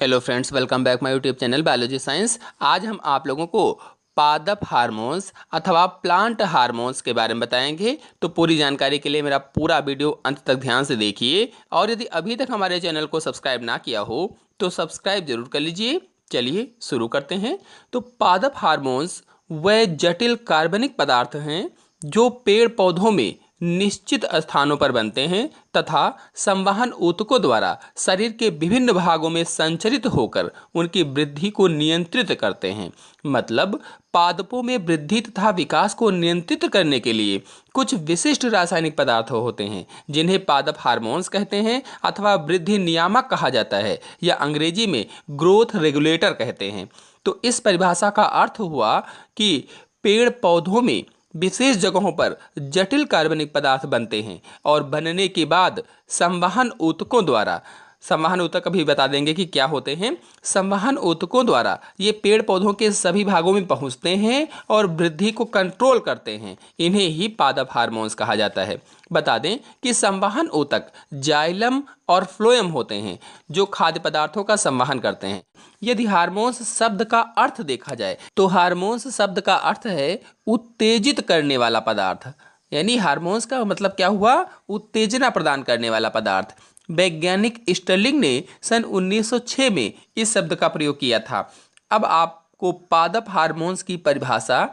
Hello friends, welcome back my YouTube channel biology science. आज हम आप लोगों को पादप हार्मोन्स अथवा प्लांट हार्मोन्स के बारे में बताएंगे। तो पूरी जानकारी के लिए मेरा पूरा वीडियो अंत तक ध्यान से देखिए, और यदि अभी तक हमारे चैनल को सब्सक्राइब ना किया हो तो सब्सक्राइब जरूर कर लीजिए। चलिए शुरू करते हैं। तो पादप हार्मोन्स वह जटिल कार्बनिक पदार्थ हैं जो पेड़ पौधों में निश्चित स्थानों पर बनते हैं तथा संवहन ऊतकों द्वारा शरीर के विभिन्न भागों में संचरित होकर उनकी वृद्धि को नियंत्रित करते हैं। मतलब पादपों में वृद्धि तथा विकास को नियंत्रित करने के लिए कुछ विशिष्ट रासायनिक पदार्थ होते हैं जिन्हें पादप हार्मोन्स कहते हैं अथवा वृद्धि नियामक कहा जाता है, या अंग्रेजी में ग्रोथ रेगुलेटर कहते हैं। तो इस परिभाषा का अर्थ हुआ कि पेड़ पौधों में विशेष जगहों पर जटिल कार्बनिक पदार्थ बनते हैं और बनने के बाद संवहन ऊतकों द्वारा, संवहन ऊतक अभी बता देंगे कि क्या होते हैं, संवहन ऊतकों द्वारा ये पेड़ पौधों के सभी भागों में पहुंचते हैं और वृद्धि को कंट्रोल करते हैं। इन्हें ही पादप हार्मोन्स कहा जाता है। बता दें कि संवहन ऊतक जाइलम और फ्लोएम होते हैं जो खाद्य पदार्थों का संवहन करते हैं। यदि हार्मोन्स शब्द का अर्थ देखा जाए तो हार्मोन्स शब्द का अर्थ है उत्तेजित करने वाला पदार्थ, यानी हार्मोन्स का मतलब क्या हुआ, उत्तेजना प्रदान करने वाला पदार्थ। वैज्ञानिक स्टर्लिंग ने सन 1906 में इस शब्द का प्रयोग किया था। अब आपको पादप हार्मोन्स की परिभाषा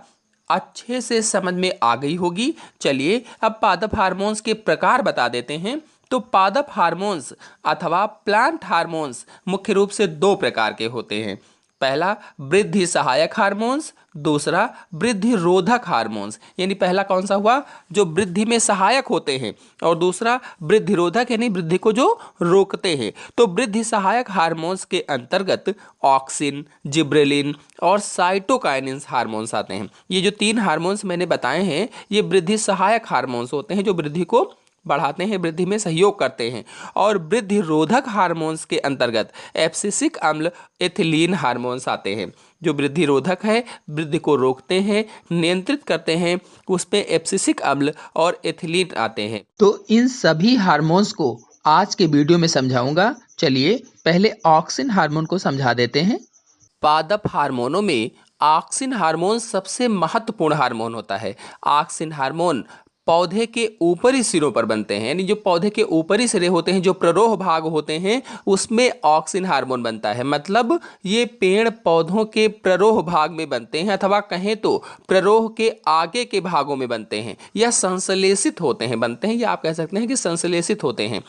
अच्छे से समझ में आ गई होगी। चलिए अब पादप हार्मोन्स के प्रकार बता देते हैं। तो पादप हार्मोन्स अथवा प्लांट हार्मोन्स मुख्य रूप से दो प्रकार के होते हैं। पहला वृद्धि सहायक हार्मोन्स, दूसरा वृद्धि रोधक हार्मोन्स। यानी पहला कौन सा हुआ, जो वृद्धि में सहायक होते हैं, और दूसरा वृद्धि रोधक यानी वृद्धि को जो रोकते हैं। तो वृद्धि सहायक हार्मोन्स के अंतर्गत ऑक्सिन, जिब्रेलिन और साइटोकाइनिन हार्मोन्स आते हैं। ये जो तीन हार्मोन्स मैंने बताए हैं ये वृद्धि सहायक हार्मोन्स होते हैं जो वृद्धि को बढ़ाते हैं, वृद्धि में सहयोग करते हैं। और वृद्धि रोधक हार्मोन्स के अंतर्गत एब्सिसिक अम्ल, एथिलीन हार्मोन्स आते हैं जो वृद्धि रोधक है, वृद्धि को रोकते हैं, नियंत्रित करते हैं। उसमें एब्सिसिक अम्ल और एथिलीन आते हैं। तो इन सभी हार्मोन्स को आज के वीडियो में समझाऊंगा। चलिए पहले ऑक्सिन हार्मोन को समझा देते हैं। पादप हार्मोनों में ऑक्सिन हार्मोन सबसे महत्वपूर्ण हार्मोन होता है। ऑक्सिन हार्मोन पौधे के ऊपरी सिरों पर बनते हैं, यानी जो पौधे के ऊपरी सिरे होते हैं, जो प्ररोह भाग होते हैं, उसमें ऑक्सिन हार्मोन बनता है। मतलब ये पेड़ पौधों के प्ररोह भाग में बनते हैं, अथवा कहें तो प्ररोह के आगे के भागों में बनते हैं, या संश्लेषित होते हैं, बनते हैं, या आप कह सकते हैं कि संश्लेषित होते हैं।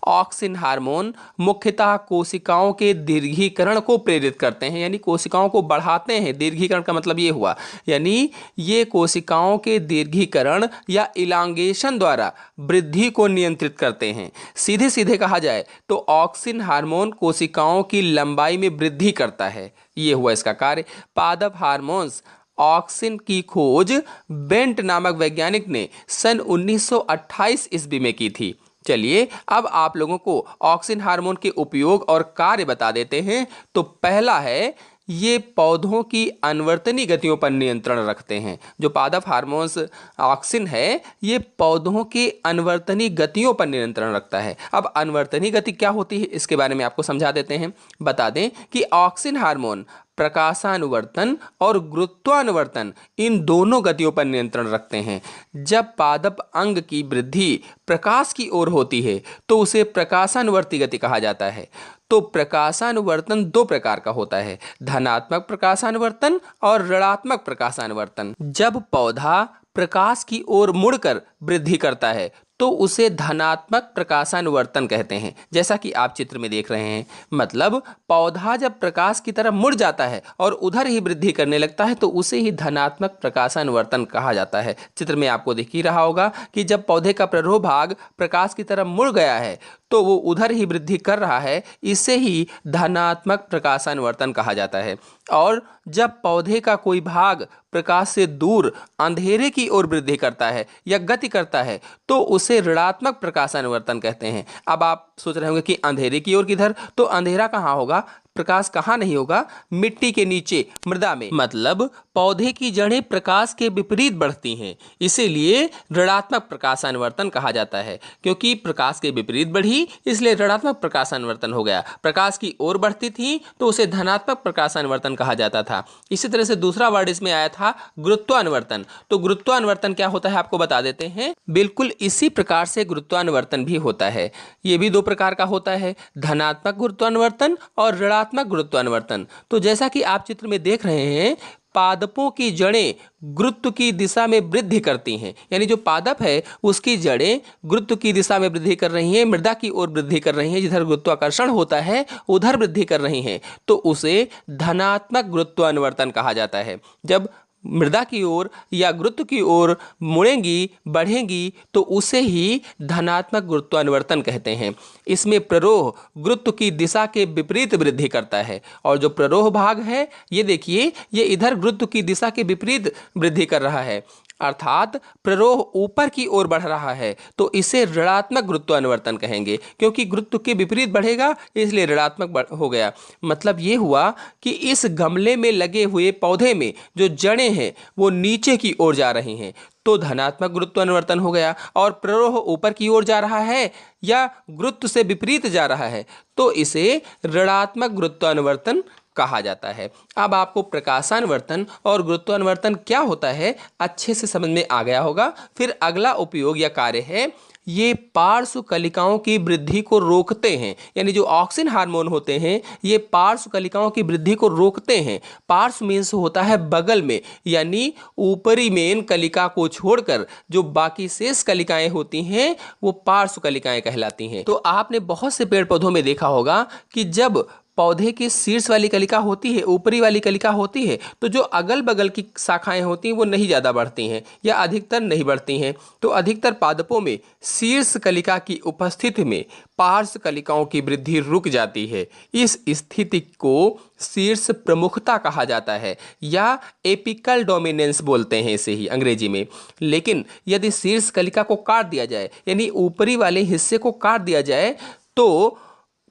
ऑक्सिन हार्मोन मुख्यतः कोशिकाओं के दीर्घीकरण को प्रेरित करते हैं, यानी कोशिकाओं को बढ़ाते हैं। दीर्घीकरण का मतलब ये हुआ, यानी ये कोशिकाओं के दीर्घीकरण या इलांगेशन द्वारा वृद्धि को नियंत्रित करते हैं। सीधे सीधे कहा जाए तो ऑक्सिन हार्मोन कोशिकाओं की लंबाई में वृद्धि करता है, ये हुआ इसका कार्य। पादप हार्मोन्स ऑक्सिन की खोज बेंट नामक वैज्ञानिक ने सन 1928 ईस्वी में की थी। चलिए अब आप लोगों को ऑक्सिन हार्मोन के उपयोग और कार्य बता देते हैं। तो पहला है, ये पौधों की अनुवर्तनी गतियों पर नियंत्रण रखते हैं। जो पादप हार्मोन्स ऑक्सिन है ये पौधों की अनुवर्तनी गतियों पर नियंत्रण रखता है। अब अनुवर्तनी गति क्या होती है इसके बारे में आपको समझा देते हैं। बता दें कि ऑक्सिन हार्मोन प्रकाशानुवर्तन और गुरुत्वानुवर्तन इन दोनों गतियों पर नियंत्रण रखते हैं। जब पादप अंग की वृद्धि प्रकाश की ओर होती है तो उसे प्रकाशानुवर्ती गति कहा जाता है। तो प्रकाशानुवर्तन दो प्रकार का होता है, धनात्मक प्रकाशानुवर्तन और ऋणात्मक प्रकाशानुवर्तन। जब पौधा प्रकाश की ओर मुड़कर वृद्धि करता है तो उसे धनात्मक प्रकाशानुवर्तन कहते हैं, जैसा कि आप चित्र में देख रहे हैं। मतलब पौधा जब प्रकाश की तरफ मुड़ जाता है और उधर ही वृद्धि करने लगता है तो उसे ही धनात्मक प्रकाशानुवर्तन कहा जाता है। चित्र में आपको दिख ही रहा होगा कि जब पौधे का प्ररोह भाग प्रकाश की तरफ मुड़ गया है तो वो उधर ही वृद्धि कर रहा है, इसे ही धनात्मक प्रकाशानुवर्तन कहा जाता है। और जब पौधे का कोई भाग प्रकाश से दूर अंधेरे की ओर वृद्धि करता है या गति करता है तो उसे ऋणात्मक प्रकाशानुवर्तन कहते हैं। अब आप सोच रहे होंगे कि अंधेरे की ओर किधर, तो अंधेरा कहाँ होगा, प्रकाश कहाँ नहीं होगा, मिट्टी के नीचे, मृदा में। मतलब पौधे की जड़ें प्रकाश के विपरीत बढ़ती हैं, इसीलिए ऋणात्मक प्रकाशानुवर्तन कहा जाता है। क्योंकि प्रकाश के विपरीत बढ़ी इसलिए ऋणात्मक प्रकाशानुवर्तन हो गया। प्रकाश की ओर बढ़ती थी तो उसे धनात्मक प्रकाशानुवर्तन कहा जाता था। इसी तरह से दूसरा वर्ड इसमें आया था गुरुत्वानुवर्तन। तो गुरुत्वानुवर्तन क्या होता है आपको बता देते हैं। बिल्कुल इसी प्रकार से गुरुत्वानुवर्तन भी होता है। ये भी दो प्रकार का होता है, धनात्मक गुरुत्वानुवर्तन और ऋणात्मक गुरुत्वानुवर्तन। तो जैसा कि आप चित्र में देख रहे हैं, पादपों की जड़ें गुरुत्व की दिशा में वृद्धि करती हैं, यानी जो पादप है उसकी जड़ें गुरुत्व की दिशा में वृद्धि कर रही हैं, मृदा की ओर वृद्धि कर रही हैं, जिधर गुरुत्वाकर्षण होता है उधर वृद्धि कर रही हैं, तो उसे धनात्मक गुरुत्वानुवर्तन कहा जाता है। जब मृदा की ओर या गुरुत्व की ओर मुड़ेंगी, बढ़ेंगी, तो उसे ही धनात्मक गुरुत्वानुवर्तन कहते हैं। इसमें प्ररोह गुरुत्व की दिशा के विपरीत वृद्धि करता है, और जो प्ररोह भाग है ये देखिए, ये इधर गुरुत्व की दिशा के विपरीत वृद्धि कर रहा है, अर्थात प्ररोह ऊपर की ओर बढ़ रहा है, तो इसे ऋणात्मक गुरुत्वानुवर्तन कहेंगे। क्योंकि गुरुत्व के विपरीत बढ़ेगा इसलिए ऋणात्मक हो गया। मतलब ये हुआ कि इस गमले में लगे हुए पौधे में जो जड़ें हैं वो नीचे की ओर जा रही हैं, तो धनात्मक गुरुत्वानुवर्तन हो गया। और प्ररोह ऊपर की ओर जा रहा है या गुरुत्व से विपरीत जा रहा है, तो इसे ऋणात्मक गुरुत्वानुवर्तन कहा जाता है। अब आपको प्रकाशानुवर्तन और गुरुत्वानुवर्तन क्या होता है अच्छे से समझ में आ गया होगा। फिर अगला उपयोग या कार्य है, ये पार्श्व कलिकाओं की वृद्धि को रोकते हैं, यानी जो ऑक्सिन हार्मोन होते हैं ये पार्श्व कलिकाओं की वृद्धि को रोकते हैं। पार्श्व मीन्स होता है बगल में, यानी ऊपरी मेन कलिका को छोड़कर जो बाकी शेष कलिकाएं होती हैं वो पार्श्व कलिकाएं कहलाती हैं। तो आपने बहुत से पेड़ पौधों में देखा होगा कि जब पौधे की शीर्ष वाली कलिका होती है, ऊपरी वाली कलिका होती है, तो जो अगल बगल की शाखाएं होती हैं वो नहीं ज़्यादा बढ़ती हैं या अधिकतर नहीं बढ़ती हैं। तो अधिकतर पादपों में शीर्ष कलिका की उपस्थिति में पार्श्व कलिकाओं की वृद्धि रुक जाती है। इस स्थिति को शीर्ष प्रमुखता कहा जाता है या एपिकल डोमिनेंस बोलते हैं इसे ही अंग्रेजी में। लेकिन यदि शीर्ष कलिका को काट दिया जाए, यानी ऊपरी वाले हिस्से को काट दिया जाए, तो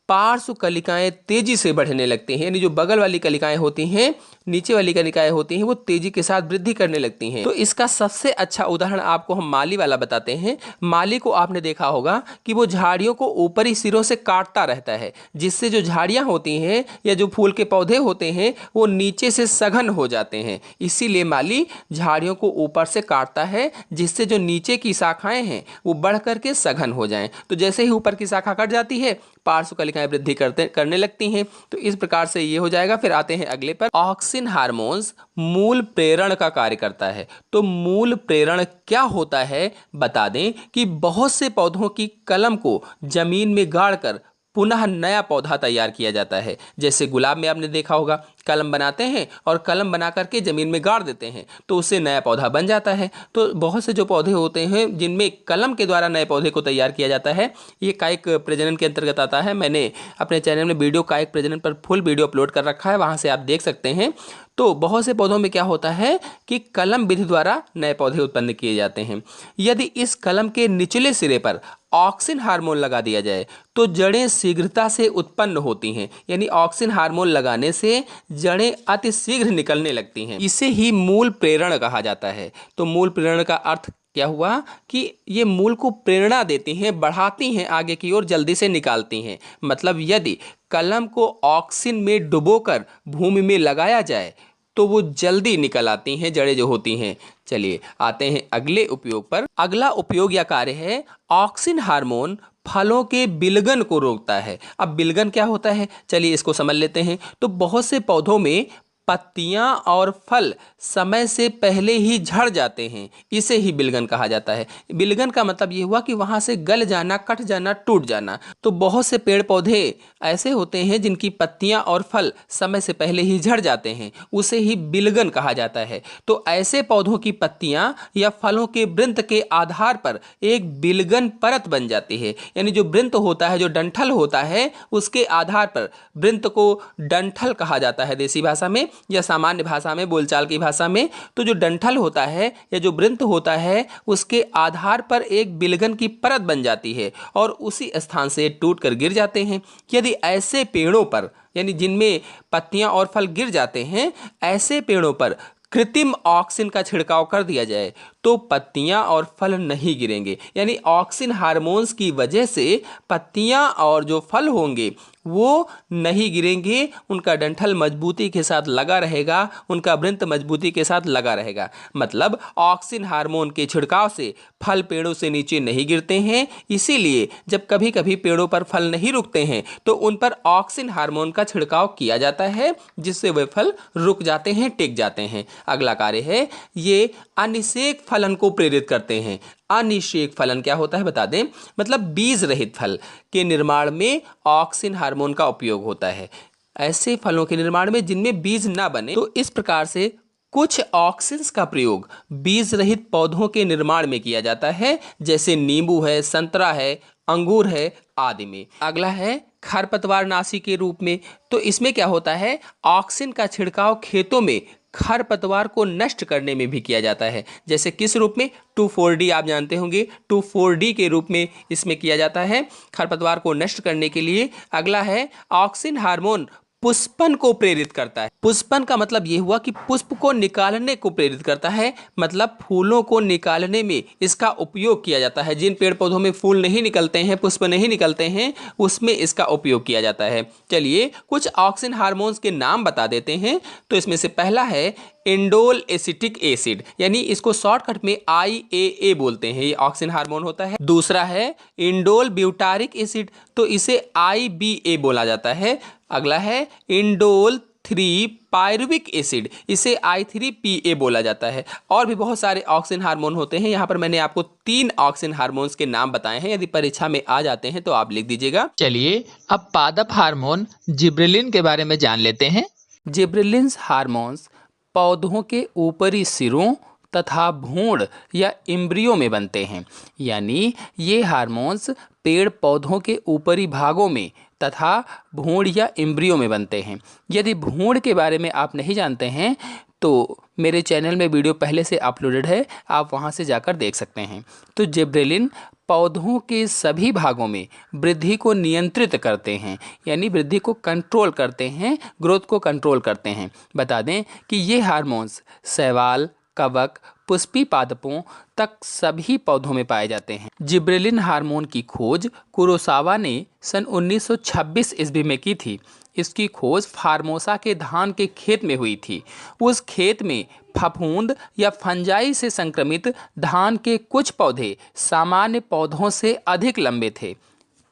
पार्श्व कलिकाएं तेजी से बढ़ने लगती हैं, यानी जो बगल वाली कलिकाएं होती हैं, नीचे वाली कलिकाएं होती हैं, वो तेजी के साथ वृद्धि करने लगती हैं। तो इसका सबसे अच्छा उदाहरण आपको हम माली वाला बताते हैं। माली को आपने देखा होगा कि वो झाड़ियों को ऊपरी सिरों से काटता रहता है, जिससे जो झाड़ियां होती हैं या जो फूल के पौधे होते हैं वो नीचे से सघन हो जाते हैं। इसीलिए माली झाड़ियों को ऊपर से काटता है, जिससे जो नीचे की शाखाएं हैं वो बढ़ करके सघन हो जाएं। तो जैसे ही ऊपर की शाखा कट जाती है, पार्श्व कलिकाएं वृद्धि करने लगती हैं। तो इस प्रकार से ये हो जाएगा। फिर आते हैं अगले पर। ऑक्सिन हार्मोन्स मूल प्रेरण का कार्य करता है। तो मूल प्रेरण क्या होता है बता दें कि बहुत से पौधों की कलम को जमीन में गाड़कर पुनः नया पौधा तैयार किया जाता है। जैसे गुलाब में आपने देखा होगा, कलम बनाते हैं और कलम बना करके ज़मीन में गाड़ देते हैं तो उससे नया पौधा बन जाता है। तो बहुत से जो पौधे होते हैं जिनमें कलम के द्वारा नए पौधे को तैयार किया जाता है, ये कायिक प्रजनन के अंतर्गत आता है। मैंने अपने चैनल में वीडियो कायिक प्रजनन पर फुल वीडियो अपलोड कर रखा है, वहाँ से आप देख सकते हैं। तो बहुत से पौधों में क्या होता है कि कलम विधि द्वारा नए पौधे उत्पन्न किए जाते हैं। यदि इस कलम के निचले सिरे पर ऑक्सिन हार्मोन लगा दिया जाए तो जड़ें शीघ्रता से उत्पन्न होती हैं, यानी ऑक्सिन हार्मोन लगाने से जड़ें अति शीघ्र निकलने लगती हैं। इसे ही मूल प्रेरण कहा जाता है। तो मूल प्रेरण का अर्थ क्या हुआ कि ये मूल को प्रेरणा देती हैं, बढ़ाती हैं आगे की ओर, जल्दी से निकालती हैं। मतलब यदि कलम को ऑक्सिन में डुबोकर भूमि में लगाया जाए तो वो जल्दी निकल आती हैं जड़ें जो होती हैं। चलिए आते हैं अगले उपयोग पर। अगला उपयोग या कार्य है, ऑक्सिन हार्मोन फलों के बिलगन को रोकता है। अब बिलगन क्या होता है चलिए इसको समझ लेते हैं। तो बहुत से पौधों में पत्तियां और फल समय से पहले ही झड़ जाते हैं, इसे ही बिलगन कहा जाता है। बिलगन का मतलब ये हुआ कि वहाँ से गल जाना, कट जाना, टूट जाना। तो बहुत से पेड़ पौधे ऐसे होते हैं जिनकी पत्तियां और फल समय से पहले ही झड़ जाते हैं, उसे ही बिलगन कहा जाता है। तो ऐसे पौधों की पत्तियां या फलों के वृंत के आधार पर एक बिलगन परत बन जाती है, यानी जो वृंत होता है, जो डंठल होता है, उसके आधार पर वृंत को डंठल कहा जाता है देसी भाषा में। या सामान्य भाषा में, बोलचाल की भाषा में, तो जो डंठल होता है या जो वृंत होता है उसके आधार पर एक बिलगन की परत बन जाती है और उसी स्थान से टूट कर गिर जाते हैं। यदि ऐसे पेड़ों पर, यानी जिनमें पत्तियां और फल गिर जाते हैं, ऐसे पेड़ों पर कृत्रिम ऑक्सिन का छिड़काव कर दिया जाए तो पत्तियां और फल नहीं गिरेंगे। यानी ऑक्सिन हार्मोन्स की वजह से पत्तियां और जो फल होंगे वो नहीं गिरेंगे, उनका डंठल मजबूती के साथ लगा रहेगा, उनका वृंत मजबूती के साथ लगा रहेगा। मतलब ऑक्सिन हार्मोन के छिड़काव से फल पेड़ों से नीचे नहीं गिरते हैं। इसीलिए जब कभी कभी पेड़ों पर फल नहीं रुकते हैं तो उन पर ऑक्सिन हार्मोन का छिड़काव किया जाता है, जिससे वे फल रुक जाते हैं, टिक जाते हैं। अगला कार्य है, ये अनिषेक फलन को प्रेरित करते हैं। अनिषेक फलन क्या होता है बता दें, मतलब बीज रहित फल के निर्माण में ऑक्सिन हार्मोन का उपयोग होता है। ऐसे फलों के निर्माण में जिनमें बीज ना बने, तो इस प्रकार से कुछ ऑक्सिन्स का प्रयोग बीज रहित पौधों के निर्माण में किया जाता है, जैसे नींबू है, संतरा है, अंगूर है आदि में। अगला है खरपतवारनाशी के रूप में। तो इसमें क्या होता है, ऑक्सिन का छिड़काव खेतों में खरपतवार को नष्ट करने में भी किया जाता है। जैसे किस रूप में, 2,4-D आप जानते होंगे, 2,4-D के रूप में इसमें किया जाता है खरपतवार को नष्ट करने के लिए। अगला है ऑक्सिन हार्मोन पुष्पन को प्रेरित करता है। पुष्पन का मतलब ये हुआ कि पुष्प को निकालने को प्रेरित करता है, मतलब फूलों को निकालने में इसका उपयोग किया जाता है। जिन पेड़ पौधों में फूल नहीं निकलते हैं, पुष्प नहीं निकलते हैं, उसमें इसका उपयोग किया जाता है। चलिए कुछ ऑक्सिन हार्मोन्स के नाम बता देते हैं। तो इसमें से पहला है इंडोल एसिटिक एसिड, यानी इसको शॉर्टकट में IAA बोलते हैं, ये ऑक्सिन हार्मोन होता है। दूसरा है इंडोल ब्यूटारिक एसिड, तो इसे IBA बोला जाता है। अगला है इंडोल 3 पायरुविक एसिड, इसे I3PA बोला जाता है। और भी बहुत सारे ऑक्सिन हार्मोन होते हैं। यहाँ पर मैंने आपको 3 ऑक्सिन हार्मोन्स के नाम बताए हैं, यदि परीक्षा में आ जाते हैं तो आप लिख दीजिएगा। चलिए अब पादप हार्मोन जिब्रेलिन के बारे में जान लेते हैं। जिब्रेलिन्स हार्मोन्स पौधों के ऊपरी सिरों तथा भूण या इम्ब्रियो में बनते हैं। यानी ये हार्मोन्स पेड़ पौधों के ऊपरी भागों में तथा भूण या इम्ब्रियो में बनते हैं। यदि भूण के बारे में आप नहीं जानते हैं तो मेरे चैनल में वीडियो पहले से अपलोडेड है, आप वहां से जाकर देख सकते हैं। तो जिब्रेलिन पौधों के सभी भागों में वृद्धि को नियंत्रित करते हैं, यानी वृद्धि को कंट्रोल करते हैं, ग्रोथ को कंट्रोल करते हैं। बता दें कि ये हार्मोन्स शैवाल, कवक, पुष्पी पादपों तक सभी पौधों में पाए जाते हैं। जिब्रेलिन हार्मोन की खोज कुरोसावा ने सन 1926 ईस्वी में की थी। इसकी खोज फार्मोसा के धान के खेत में हुई थी। उस खेत में फफूंद या फंजाई से संक्रमित धान के कुछ पौधे सामान्य पौधों से अधिक लंबे थे।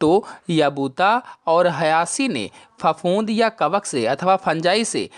तो याबूता और हयासी ने फफूंद या कवक से अथवा फंजाई से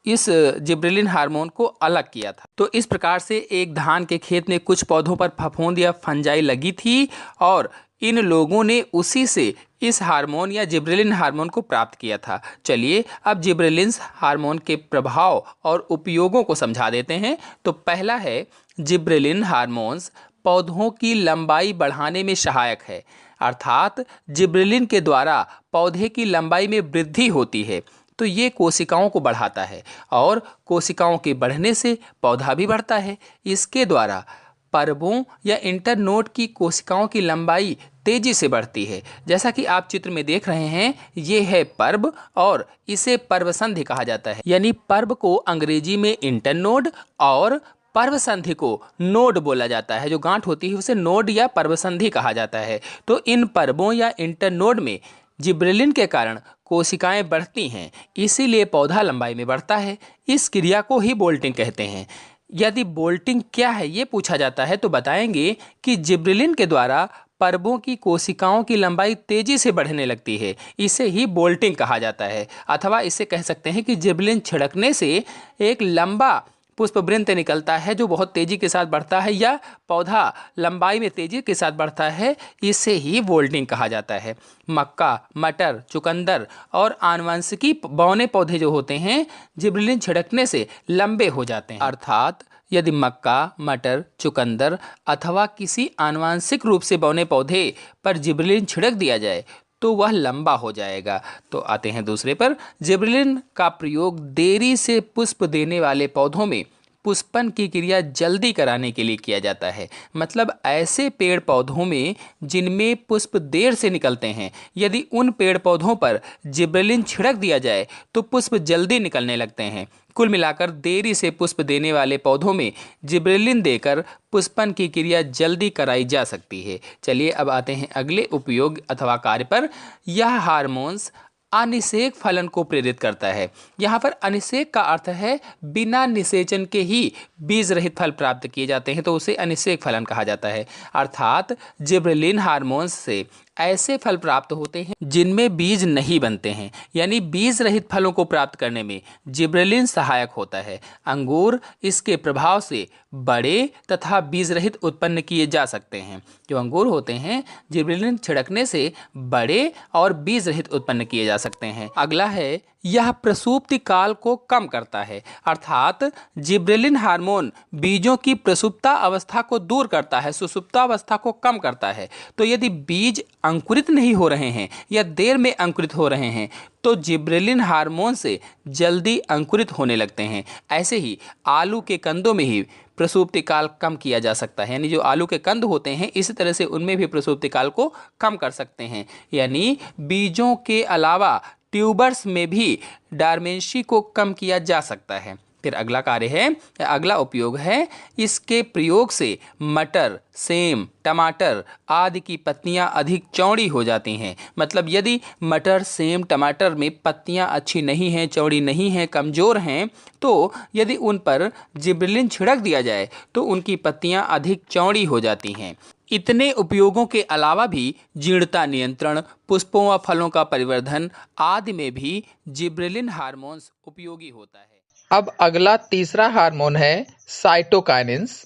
इस जिब्रेलिन हार्मोन को अलग किया था। तो इस प्रकार से एक धान के खेत में कुछ पौधों पर फफूंद या फंजाई लगी थी और इन लोगों ने उसी से इस हार्मोन या जिब्रेलिन हार्मोन को प्राप्त किया था। चलिए अब जिब्रेलिन्स हार्मोन के प्रभाव और उपयोगों को समझा देते हैं। तो पहला है, जिब्रेलिन हार्मोन्स पौधों की लंबाई बढ़ाने में सहायक है, अर्थात जिब्रेलिन के द्वारा पौधे की लंबाई में वृद्धि होती है। तो ये कोशिकाओं को बढ़ाता है और कोशिकाओं के बढ़ने से पौधा भी बढ़ता है। इसके द्वारा पर्वों या इंटरनोड की कोशिकाओं की लंबाई तेजी से बढ़ती है। जैसा कि आप चित्र में देख रहे हैं, ये है पर्व और इसे पर्वसंधि कहा जाता है। यानी पर्व को अंग्रेजी में इंटरनोड और पर्वसंधि को नोड बोला जाता है। जो गांठ होती है उसे नोड या पर्वसंधि कहा जाता है। तो इन पर्वों या इंटरनोड में जिब्रेलिन के कारण कोशिकाएं बढ़ती हैं, इसीलिए पौधा लंबाई में बढ़ता है। इस क्रिया को ही बोल्टिंग कहते हैं। यदि बोल्टिंग क्या है ये पूछा जाता है तो बताएंगे कि जिब्रेलिन के द्वारा पर्वों की कोशिकाओं की लंबाई तेजी से बढ़ने लगती है, इसे ही बोल्टिंग कहा जाता है। अथवा इसे कह सकते हैं कि जिब्रेलिन छिड़कने से एक लंबा पुष्पवृंत निकलता है जो बहुत तेजी के साथ बढ़ता है, या पौधा लंबाई में तेजी के साथ बढ़ता है, इसे ही बोल्टिंग कहा जाता है। मक्का, मटर, चुकंदर और आनुवंशिकी बौने पौधे जो होते हैं जिब्रेलिन छिड़कने से लंबे हो जाते हैं। अर्थात यदि मक्का, मटर, चुकंदर अथवा किसी आनुवंशिक रूप से बौने पौधे पर जिब्रेलिन छिड़क दिया जाए तो वह लंबा हो जाएगा। तो आते हैं दूसरे पर, जिबरेलिन का प्रयोग देरी से पुष्प देने वाले पौधों में पुष्पन की क्रिया जल्दी कराने के लिए किया जाता है। मतलब ऐसे पेड़ पौधों में जिनमें पुष्प देर से निकलते हैं, यदि उन पेड़ पौधों पर जिबरेलिन छिड़क दिया जाए तो पुष्प जल्दी निकलने लगते हैं। कुल मिलाकर देरी से पुष्प देने वाले पौधों में जिबरेलिन देकर पुष्पन की क्रिया जल्दी कराई जा सकती है। चलिए अब आते हैं अगले उपयोग अथवा कार्य पर। यह हार्मोन्स अनिषेक फलन को प्रेरित करता है। यहाँ पर अनिषेक का अर्थ है बिना निषेचन के ही बीज रहित फल प्राप्त किए जाते हैं, तो उसे अनिषेक फलन कहा जाता है। अर्थात जिबरेलिन हार्मोन्स से ऐसे फल प्राप्त होते हैं जिनमें बीज नहीं बनते हैं, यानी बीज रहित फलों को प्राप्त करने में जिबरेलिन सहायक होता है। अंगूर इसके प्रभाव से बड़े तथा बीज रहित उत्पन्न किए जा सकते हैं। जो अंगूर होते हैं जिबरेलिन छिड़कने से बड़े और बीज रहित उत्पन्न किए जा सकते हैं। अगला है, यह प्रसूप्ति काल को कम करता है। अर्थात जिबरेलिन हार्मोन बीजों की प्रसुप्ता अवस्था को दूर करता है, सुसुप्ता अवस्था को कम करता है। तो यदि बीज अंकुरित नहीं हो रहे हैं या देर में अंकुरित हो रहे हैं तो जिबरेलिन हार्मोन से जल्दी अंकुरित होने लगते हैं। ऐसे ही आलू के कंदों में ही प्रसूप्ति काल कम किया जा सकता है, यानी जो आलू के कंद होते हैं इसी तरह से उनमें भी प्रसूप्ति काल को कम कर सकते हैं। यानी बीजों के अलावा ट्यूबर्स में भी डार्मेंशी को कम किया जा सकता है। फिर अगला कार्य है, अगला उपयोग है, इसके प्रयोग से मटर, सेम, टमाटर आदि की पत्तियां अधिक चौड़ी हो जाती हैं। मतलब यदि मटर, सेम, टमाटर में पत्तियां अच्छी नहीं हैं, चौड़ी नहीं हैं, कमज़ोर हैं, तो यदि उन पर जिबरेलिन छिड़क दिया जाए तो उनकी पत्तियां अधिक चौड़ी हो जाती हैं। इतने उपयोगों के अलावा भी जीर्णता नियंत्रण, पुष्पों व फलों का परिवर्धन आदि में भी जिबरेलिन हार्मोन्स उपयोगी होता है। अब अगला तीसरा हार्मोन है साइटोकाइनिन्स।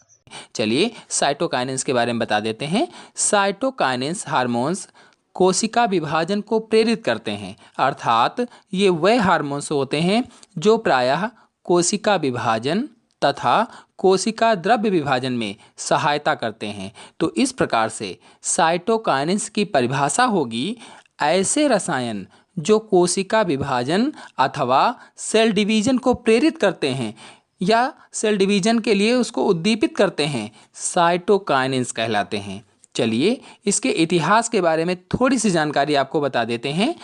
चलिए साइटोकाइनिन्स के बारे में बता देते हैं। साइटोकाइनिन्स हार्मोन्स कोशिका विभाजन को प्रेरित करते हैं। अर्थात ये वह हार्मोन्स होते हैं जो प्रायः कोशिका विभाजन तथा कोशिका द्रव्य विभाजन में सहायता करते हैं। तो इस प्रकार से साइटोकाइनिन्स की परिभाषा होगी, ऐसे रसायन जो कोशिका विभाजन अथवा सेल डिवीजन को प्रेरित करते हैं या सेल डिवीजन के लिए उसको उद्दीपित करते हैं, साइटोकाइनिन्स कहलाते हैं। चलिए इसके इतिहास के बारे में थोड़ी सी जानकारी आपको बता देते हैं।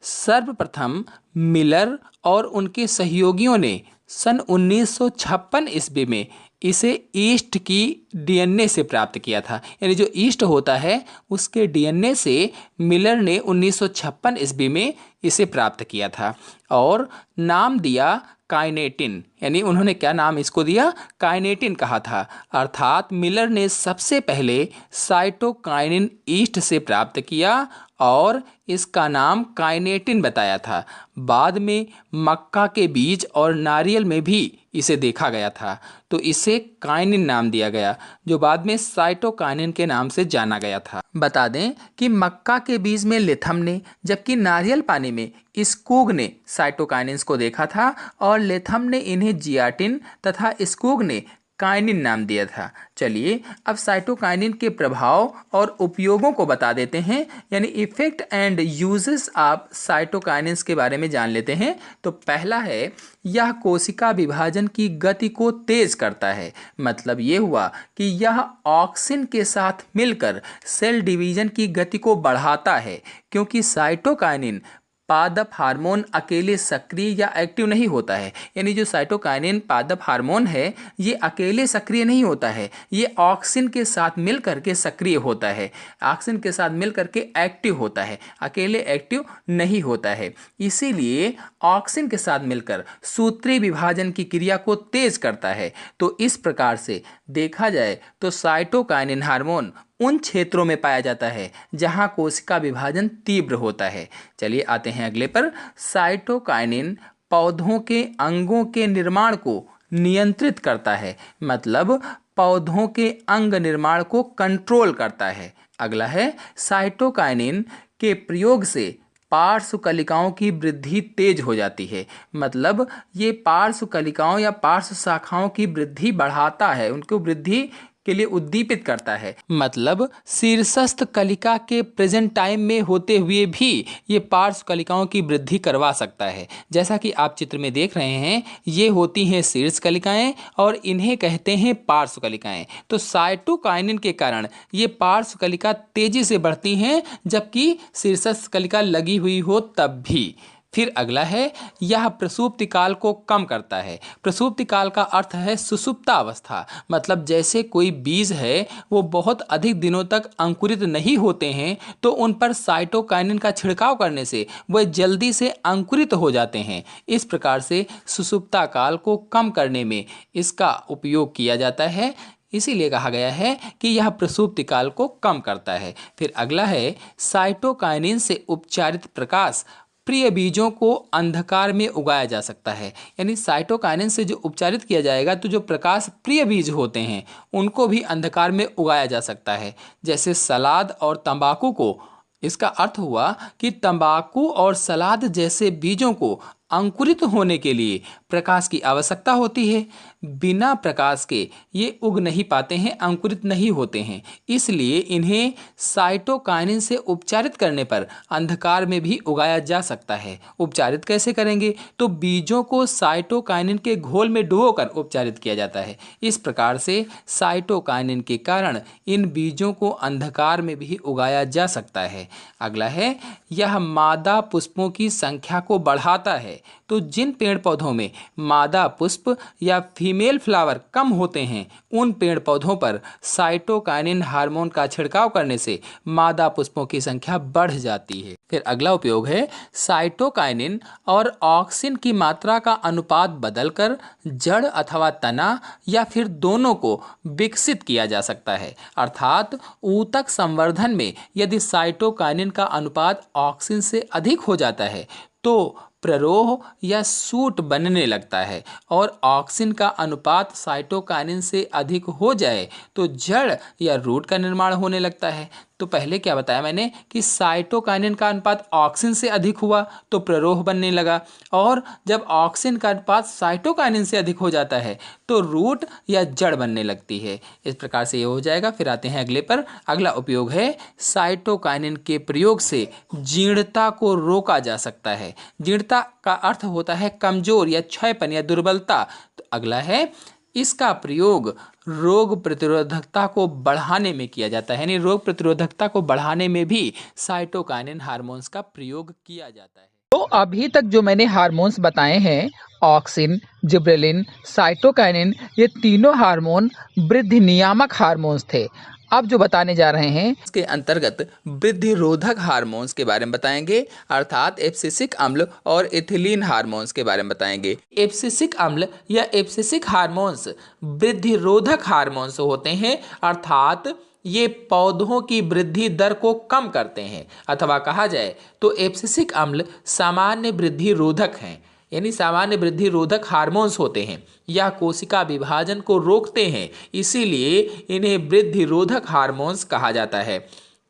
सर्वप्रथम मिलर और उनके सहयोगियों ने सन 1956 ईस्वी में इसे ईस्ट की डीएनए से प्राप्त किया था। यानी जो ईस्ट होता है उसके डीएनए से मिलर ने 1956 ईस्वी में इसे प्राप्त किया था और नाम दिया काइनेटिन। यानी उन्होंने क्या नाम इसको दिया? काइनेटिन कहा था। अर्थात मिलर ने सबसे पहले साइटोकाइनिन ईस्ट से प्राप्त किया और इसका नाम काइनेटिन बताया था। बाद में मक्का के बीज और नारियल में भी इसे देखा गया था, तो इसे काइनिन नाम दिया गया, जो बाद में साइटोकाइनिन के नाम से जाना गया था। बता दें कि मक्का के बीज में लेथम ने, जबकि नारियल पानी में स्कूग ने साइटोकाइनिन्स को देखा था और लेथम ने इन्हें जियाटिन तथा स्कूग ने काइनिन नाम दिया था। चलिए अब साइटोकाइनिन के प्रभाव और उपयोगों को बता देते हैं, यानी effect and uses of cytokinins के बारे में जान लेते हैं। तो पहला है, यह कोशिका विभाजन की गति को तेज करता है। मतलब ये हुआ कि यह ऑक्सिन के साथ मिलकर सेल डिवीजन की गति को बढ़ाता है, क्योंकि साइटोकाइनिन पादप हार्मोन अकेले सक्रिय या एक्टिव नहीं होता है। यानी जो साइटोकाइनिन पादप हार्मोन है ये अकेले सक्रिय नहीं होता है, ये ऑक्सिन के साथ मिलकर के सक्रिय होता है, ऑक्सिन के साथ मिलकर के एक्टिव होता है, अकेले एक्टिव नहीं होता है। इसीलिए ऑक्सिन के साथ मिलकर सूत्रीय विभाजन की क्रिया को तेज करता है। तो इस प्रकार से देखा जाए तो साइटोकाइनिन हार्मोन उन क्षेत्रों में पाया जाता है जहां कोशिका विभाजन तीव्र होता है। चलिए आते हैं अगले पर। साइटोकाइनिन पौधों के अंगों के निर्माण को नियंत्रित करता है। मतलब पौधों के अंग निर्माण को कंट्रोल करता है। अगला है, साइटोकाइनिन के प्रयोग से पार्श्व कलिकाओं की वृद्धि तेज हो जाती है। मतलब ये पार्श्व कलिकाओं या पार्श्व शाखाओं की वृद्धि बढ़ाता है, उनको वृद्धि के लिए उद्दीपित करता है। मतलब शीर्षस्थ कलिका के प्रेजेंट टाइम में होते हुए भी ये पार्श्व कलिकाओं की वृद्धि करवा सकता है। जैसा कि आप चित्र में देख रहे हैं, ये होती हैं शीर्ष कलिकाएं और इन्हें कहते हैं पार्श्व कलिकाएं। तो साइटोकाइनिन के कारण ये पार्श्व कलिका तेजी से बढ़ती हैं, जबकि शीर्षस्थ कलिका लगी हुई हो तब भी। फिर अगला है, यह प्रसुप्ति काल को कम करता है। प्रसुप्ति काल का अर्थ है सुषुप्तावस्था। मतलब जैसे कोई बीज है वो बहुत अधिक दिनों तक अंकुरित नहीं होते हैं, तो उन पर साइटोकाइनिन का छिड़काव करने से वह जल्दी से अंकुरित हो जाते हैं। इस प्रकार से सुषुप्ता काल को कम करने में इसका उपयोग किया जाता है। इसीलिए कहा गया है कि यह प्रसुप्ति काल को कम करता है। फिर अगला है, साइटोकाइनिन से उपचारित प्रकाश प्रिय बीजों को अंधकार में उगाया जा सकता है। यानी साइटोकाइनिन से जो उपचारित किया जाएगा तो जो प्रकाश प्रिय बीज होते हैं उनको भी अंधकार में उगाया जा सकता है। जैसे सलाद और तंबाकू को, इसका अर्थ हुआ कि तंबाकू और सलाद जैसे बीजों को अंकुरित होने के लिए प्रकाश की आवश्यकता होती है। बिना प्रकाश के ये उग नहीं पाते हैं, अंकुरित नहीं होते हैं। इसलिए इन्हें साइटोकाइनिन से उपचारित करने पर अंधकार में भी उगाया जा सकता है। उपचारित कैसे करेंगे? तो बीजों को साइटोकाइनिन के घोल में डुबोकर उपचारित किया जाता है। इस प्रकार से साइटोकाइनिन के कारण इन बीजों को अंधकार में भी उगाया जा सकता है। अगला है, यह मादा पुष्पों की संख्या को बढ़ाता है। तो जिन पेड़ पौधों में मादा पुष्प या फीमेल फ्लावर कम होते हैं, उन पेड़ पौधों पर साइटोकाइनिन हार्मोन का छिड़काव करने से मादा पुष्पों की संख्या बढ़ जाती है। फिर अगला उपयोग है, साइटोकाइनिन और ऑक्सिन की मात्रा का अनुपात बदलकर जड़ अथवा तना या फिर दोनों को विकसित किया जा सकता है। अर्थात ऊतक संवर्धन में यदि साइटोकाइनिन का अनुपात ऑक्सिन से अधिक हो जाता है तो प्ररोह या सूट बनने लगता है, और ऑक्सिन का अनुपात साइटोकाइनिन से अधिक हो जाए तो जड़ या रूट का निर्माण होने लगता है। तो पहले क्या बताया मैंने कि साइटोकाइनिन का अनुपात ऑक्सिन से अधिक हुआ तो प्ररोह बनने लगा, और जब ऑक्सिन का अनुपात साइटोकाइनिन से अधिक हो जाता है तो रूट या जड़ बनने लगती है। इस प्रकार से ये हो जाएगा। फिर आते हैं अगले पर। अगला उपयोग है, साइटोकाइनिन के प्रयोग से जीर्णता को रोका जा सकता है। जीर्णता का अर्थ होता है कमजोर या क्षयपन या दुर्बलता। तो अगला है, इसका प्रयोग रोग प्रतिरोधकता को बढ़ाने में किया जाता है। यानी रोग प्रतिरोधकता को बढ़ाने में भी साइटोकाइनिन हार्मोन्स का प्रयोग किया जाता है। तो अभी तक जो मैंने हार्मोन्स बताए हैं, ऑक्सिन, जिब्रेलिन, साइटोकाइनिन, ये तीनों हार्मोन वृद्धि नियामक हार्मोन्स थे। अब जो बताने जा रहे हैं इसके अंतर्गत वृद्धि रोधक हार्मोन्स के बारे में बताएंगे, अर्थात एब्सिसिक अम्ल और एथिलीन हार्मोन्स के बारे में बताएंगे। एब्सिसिक अम्ल या एब्सिसिक हार्मोन्स वृद्धि रोधक हार्मोन्स होते हैं, अर्थात ये पौधों की वृद्धि दर को कम करते हैं, अथवा कहा जाए तो एब्सिसिक अम्ल सामान्य वृद्धि रोधक हैं। यानी सामान्य वृद्धि रोधक हार्मोन्स होते हैं। यह कोशिका विभाजन को रोकते हैं, इसीलिए इन्हें वृद्धि रोधक हार्मोन्स कहा जाता है।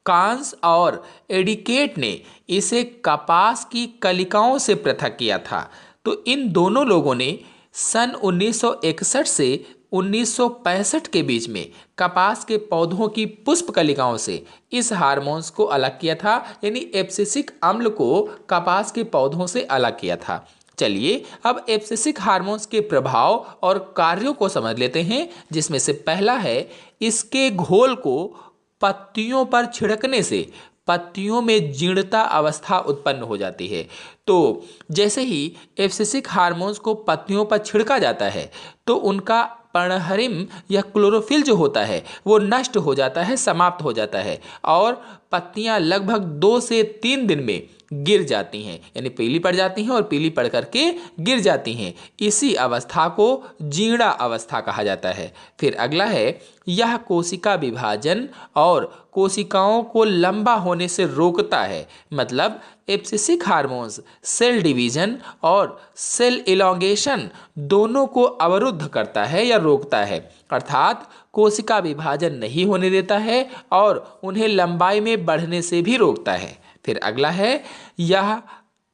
कांस और एडिकेट ने इसे कपास की कलिकाओं से पृथक किया था। तो इन दोनों लोगों ने सन 1961 से 1965 के बीच में कपास के पौधों की पुष्प कलिकाओं से इस हार्मोन्स को अलग किया था। यानी एब्सिसिक अम्ल को कपास के पौधों से अलग किया था। चलिए अब एब्सिसिक हार्मोन्स के प्रभाव और कार्यों को समझ लेते हैं, जिसमें से पहला है, इसके घोल को पत्तियों पर छिड़कने से पत्तियों में जीर्णता अवस्था उत्पन्न हो जाती है। तो जैसे ही एब्सिसिक हार्मोन्स को पत्तियों पर छिड़का जाता है तो उनका पर्णहरिम या क्लोरोफिल जो होता है वो नष्ट हो जाता है, समाप्त हो जाता है, और पत्तियां लगभग 2 से 3 दिन में गिर जाती हैं। यानी पीली पड़ जाती हैं और पीली पड़ करके गिर जाती हैं। इसी अवस्था को जीर्णा अवस्था कहा जाता है। फिर अगला है, यह कोशिका विभाजन और कोशिकाओं को लंबा होने से रोकता है। मतलब एब्सिसिक हार्मोन्स सेल डिवीजन और सेल इलॉन्गेशन दोनों को अवरुद्ध करता है या रोकता है, अर्थात कोशिका विभाजन नहीं होने देता है और उन्हें लंबाई में बढ़ने से भी रोकता है। फिर अगला है, यह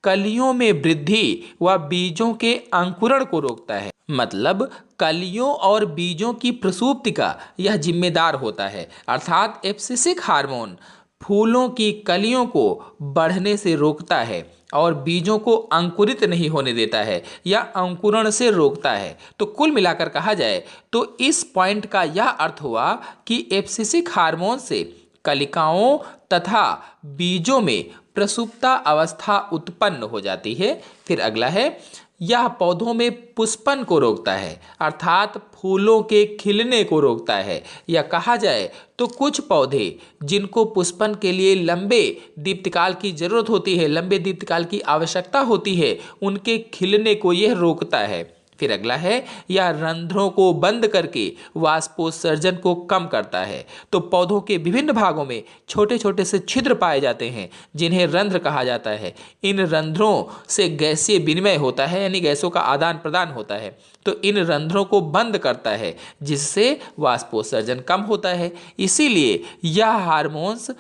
कलियों में वृद्धि व बीजों के अंकुरण को रोकता है। मतलब कलियों और बीजों की प्रसूप्ति का यह जिम्मेदार होता है। अर्थात एब्सिसिक हार्मोन फूलों की कलियों को बढ़ने से रोकता है और बीजों को अंकुरित नहीं होने देता है या अंकुरण से रोकता है। तो कुल मिलाकर कहा जाए तो इस पॉइंट का यह अर्थ हुआ कि एब्सिसिक हार्मोन से कलिकाओं तथा बीजों में प्रसुप्ता अवस्था उत्पन्न हो जाती है। फिर अगला है, यह पौधों में पुष्पन को रोकता है, अर्थात फूलों के खिलने को रोकता है। या कहा जाए तो कुछ पौधे जिनको पुष्पन के लिए लंबे दीप्तिकाल की जरूरत होती है, लंबे दीप्तिकाल की आवश्यकता होती है, उनके खिलने को यह रोकता है। फिर अगला है, यह रंध्रों को बंद करके वाष्पोत्सर्जन को कम करता है। तो पौधों के विभिन्न भागों में छोटे छोटे से छिद्र पाए जाते हैं जिन्हें रंध्र कहा जाता है। इन रंध्रों से गैसीय विनिमय होता है, यानी गैसों का आदान प्रदान होता है। तो इन रंध्रों को बंद करता है जिससे वाष्पोत्सर्जन कम होता है। इसीलिए यह हार्मोन्स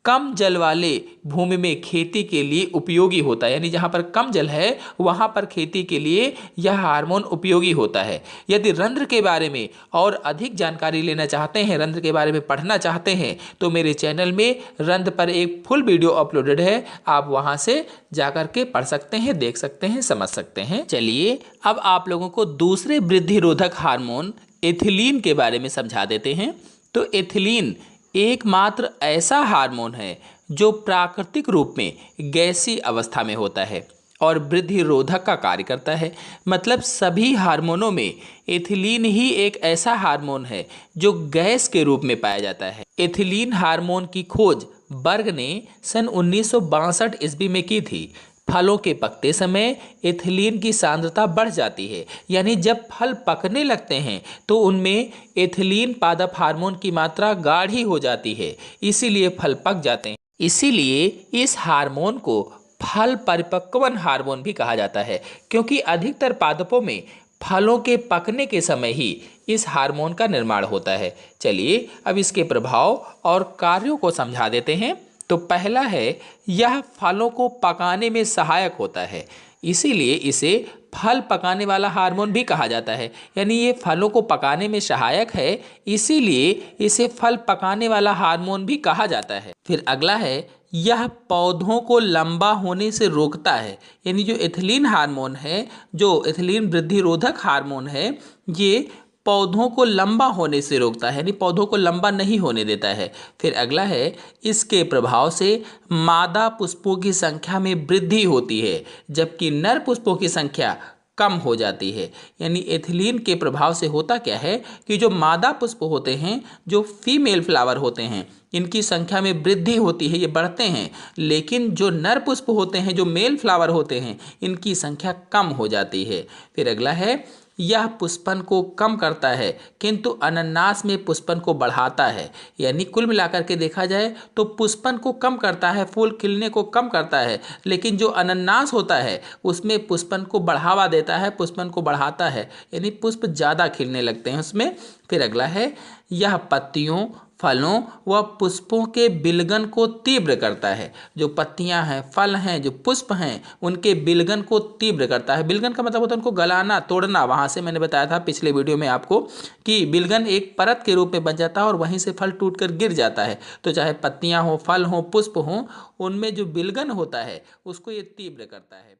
कम जल वाले भूमि में खेती के लिए उपयोगी होता है, यानी जहाँ पर कम जल है वहाँ पर खेती के लिए यह हार्मोन उपयोगी होता है। यदि रंध्र के बारे में और अधिक जानकारी लेना चाहते हैं, रंध्र के बारे में पढ़ना चाहते हैं, तो मेरे चैनल में रंध्र पर एक फुल वीडियो अपलोडेड है, आप वहाँ से जाकर के पढ़ सकते हैं, देख सकते हैं, समझ सकते हैं। चलिए अब आप लोगों को दूसरे वृद्धि रोधक हार्मोन एथिलीन के बारे में समझा देते हैं। तो एथिलीन एकमात्र ऐसा हार्मोन है जो प्राकृतिक रूप में गैसीय अवस्था में होता है और वृद्धि रोधक का कार्य करता है। मतलब सभी हार्मोनों में एथिलीन ही एक ऐसा हार्मोन है जो गैस के रूप में पाया जाता है। एथिलीन हार्मोन की खोज बर्ग ने सन 1962 ईस्वी में की थी। फलों के पकते समय एथिलीन की सांद्रता बढ़ जाती है, यानी जब फल पकने लगते हैं तो उनमें एथिलीन पादप हार्मोन की मात्रा गाढ़ी हो जाती है, इसीलिए फल पक जाते हैं। इसीलिए इस हार्मोन को फल परिपक्वन हार्मोन भी कहा जाता है, क्योंकि अधिकतर पादपों में फलों के पकने के समय ही इस हार्मोन का निर्माण होता है। चलिए अब इसके प्रभाव और कार्यों को समझा देते हैं। तो पहला है, यह फलों को पकाने में सहायक होता है, इसीलिए इसे फल पकाने वाला हार्मोन भी कहा जाता है। यानी ये फलों को पकाने में सहायक है, इसीलिए इसे फल पकाने वाला हार्मोन भी कहा जाता है। फिर अगला है, यह पौधों को लंबा होने से रोकता है। यानी जो एथिलीन हार्मोन है, जो एथिलीन वृद्धि रोधक हार्मोन है, ये पौधों को लंबा होने से रोकता है, यानी पौधों को लंबा नहीं होने देता है। फिर अगला है, इसके प्रभाव से मादा पुष्पों की संख्या में वृद्धि होती है जबकि नर पुष्पों की संख्या कम हो जाती है। यानी एथिलीन के प्रभाव से होता क्या है कि जो मादा पुष्प होते हैं, जो फीमेल फ्लावर होते हैं, इनकी संख्या में वृद्धि होती है, ये बढ़ते हैं। लेकिन जो नर पुष्प होते हैं, जो मेल फ्लावर होते हैं, इनकी संख्या कम हो जाती है। फिर अगला है, यह पुष्पन को कम करता है किंतु अनन्नास में पुष्पन को बढ़ाता है। यानी कुल मिलाकर के देखा जाए तो पुष्पन को कम करता है, फूल खिलने को कम करता है, लेकिन जो अनन्नास होता है उसमें पुष्पन को बढ़ावा देता है, पुष्पन को बढ़ाता है, यानी पुष्प ज़्यादा खिलने लगते हैं उसमें। फिर अगला है, यह पत्तियों, फलों व पुष्पों के बिलगन को तीव्र करता है। जो पत्तियां हैं, फल हैं, जो पुष्प हैं, उनके बिलगन को तीव्र करता है। बिलगन का मतलब होता है उनको गलाना, तोड़ना। वहाँ से मैंने बताया था पिछले वीडियो में आपको कि बिलगन एक परत के रूप में बन जाता है और वहीं से फल टूटकर गिर जाता है। तो चाहे पत्तियां हो, फल हो, पुष्प हो, उनमें जो बिलगन होता है उसको ये तीव्र करता है।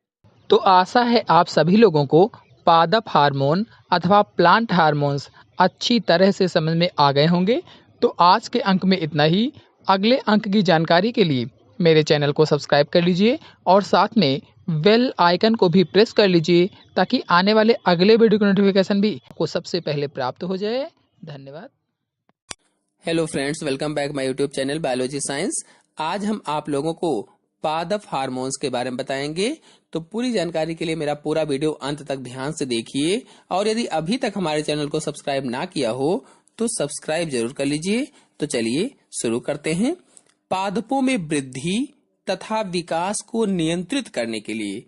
तो आशा है आप सभी लोगों को पादप हार्मोन अथवा प्लांट हार्मोन्स अच्छी तरह से समझ में आ गए होंगे। तो आज के अंक में इतना ही। अगले अंक की जानकारी के लिए मेरे चैनल को सब्सक्राइब कर लीजिए और साथ में बेल आइकन को भी प्रेस कर लीजिए ताकि आने वाले अगले वीडियो की नोटिफिकेशन भी आपको सबसे पहले प्राप्त हो जाए। धन्यवाद। Hello friends, welcome back my YouTube channel biology science. आज हम आप लोगों को पादप हार्मोन्स के बारे में बताएंगे। तो पूरी जानकारी के लिए मेरा पूरा वीडियो अंत तक ध्यान से देखिए और यदि अभी तक हमारे चैनल को सब्सक्राइब ना किया हो तो सब्सक्राइब जरूर कर लीजिए। तो चलिए शुरू करते हैं। पादपों में वृद्धि तथा विकास को नियंत्रित करने के लिए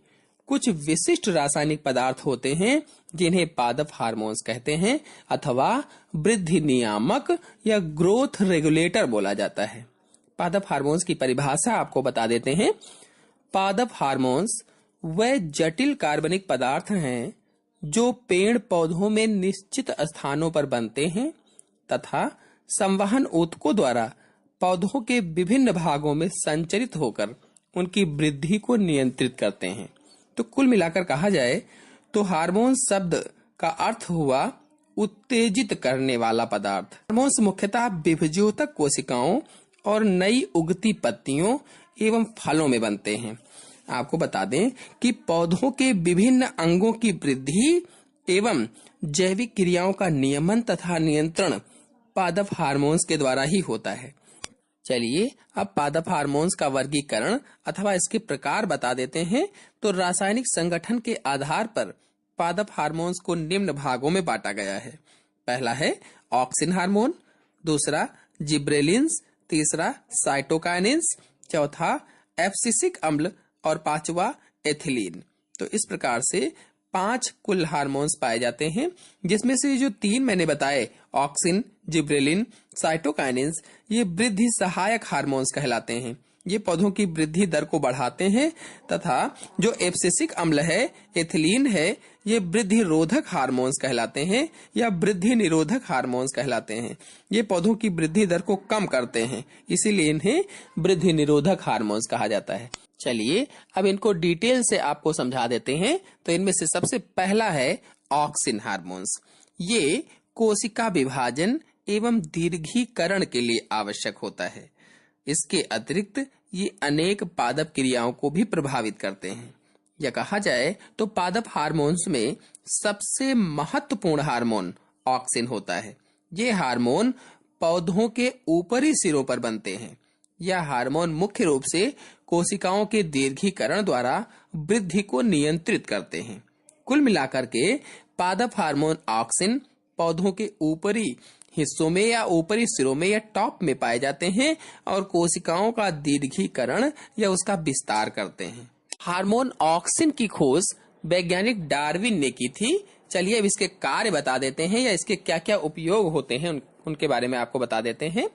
कुछ विशिष्ट रासायनिक पदार्थ होते हैं जिन्हें पादप हार्मोन्स कहते हैं अथवा वृद्धि नियामक या ग्रोथ रेगुलेटर बोला जाता है। पादप हार्मोन्स की परिभाषा आपको बता देते हैं। पादप हार्मोन्स वह जटिल कार्बनिक पदार्थ हैं जो पेड़ पौधों में निश्चित स्थानों पर बनते हैं तथा संवहन ऊतकों द्वारा पौधों के विभिन्न भागों में संचरित होकर उनकी वृद्धि को नियंत्रित करते हैं। तो कुल मिलाकर कहा जाए तो हार्मोन शब्द का अर्थ हुआ उत्तेजित करने वाला पदार्थ। हार्मोन्स मुख्यतः विभज्योतक कोशिकाओं और नई उगती पत्तियों एवं फलों में बनते हैं। आपको बता दें कि पौधों के विभिन्न अंगों की वृद्धि एवं जैविक क्रियाओं का नियमन तथा नियंत्रण पादप हार्मोन्स के द्वारा ही होता है। चलिए अब पादप हार्मोन्स का वर्गीकरण अथवा इसके प्रकार बता देते हैं। तो रासायनिक संगठन के आधार पर पादप हार्मोन्स को निम्न भागों में बांटा गया है। पहला है ऑक्सिन हार्मोन, दूसरा जिब्रेलिन्स, तीसरा साइटोकाइनिन्स, चौथा एब्सिसिक अम्ल और पांचवा एथिलीन। तो इस प्रकार से 5 कुल हार्मोन्स पाए जाते हैं, जिसमें से जो 3 मैंने बताए ऑक्सिन, जिब्रेलिन, साइटोकाइनिन्स, ये वृद्धि सहायक हार्मोन्स कहलाते हैं। ये पौधों की वृद्धि दर को बढ़ाते हैं तथा जो एब्सिसिक अम्ल है, एथिलीन है, ये वृद्धि रोधक हार्मोन्स कहलाते हैं या वृद्धि निरोधक हार्मोन्स कहलाते हैं। ये पौधों की वृद्धि दर को कम करते हैं, इसीलिए इन्हें वृद्धि निरोधक हार्मोन्स कहा जाता है। चलिए अब इनको डिटेल से आपको समझा देते हैं। तो इनमें से सबसे पहला है ऑक्सिन हार्मोन्स। ये कोशिका विभाजन एवं दीर्घीकरण के लिए आवश्यक होता है। इसके अतिरिक्त ये अनेक पादप क्रियाओं को भी प्रभावित करते हैं। या कहा जाए तो पादप हार्मोन्स में सबसे महत्वपूर्ण हार्मोन ऑक्सिन होता है। ये हार्मोन पौधों के ऊपरी सिरों पर बनते हैं। यह हार्मोन मुख्य रूप से कोशिकाओं के दीर्घीकरण द्वारा वृद्धि को नियंत्रित करते हैं। कुल मिलाकर के पादप हार्मोन ऑक्सिन पौधों के ऊपरी हिस्सों में या ऊपरी सिरों में या टॉप में पाए जाते हैं और कोशिकाओं का दीर्घीकरण या उसका विस्तार करते हैं। हार्मोन ऑक्सिन की खोज वैज्ञानिक डार्विन ने की थी। चलिए अब इसके कार्य बता देते हैं या इसके क्या क्या उपयोग होते हैं उनके बारे में आपको बता देते हैं।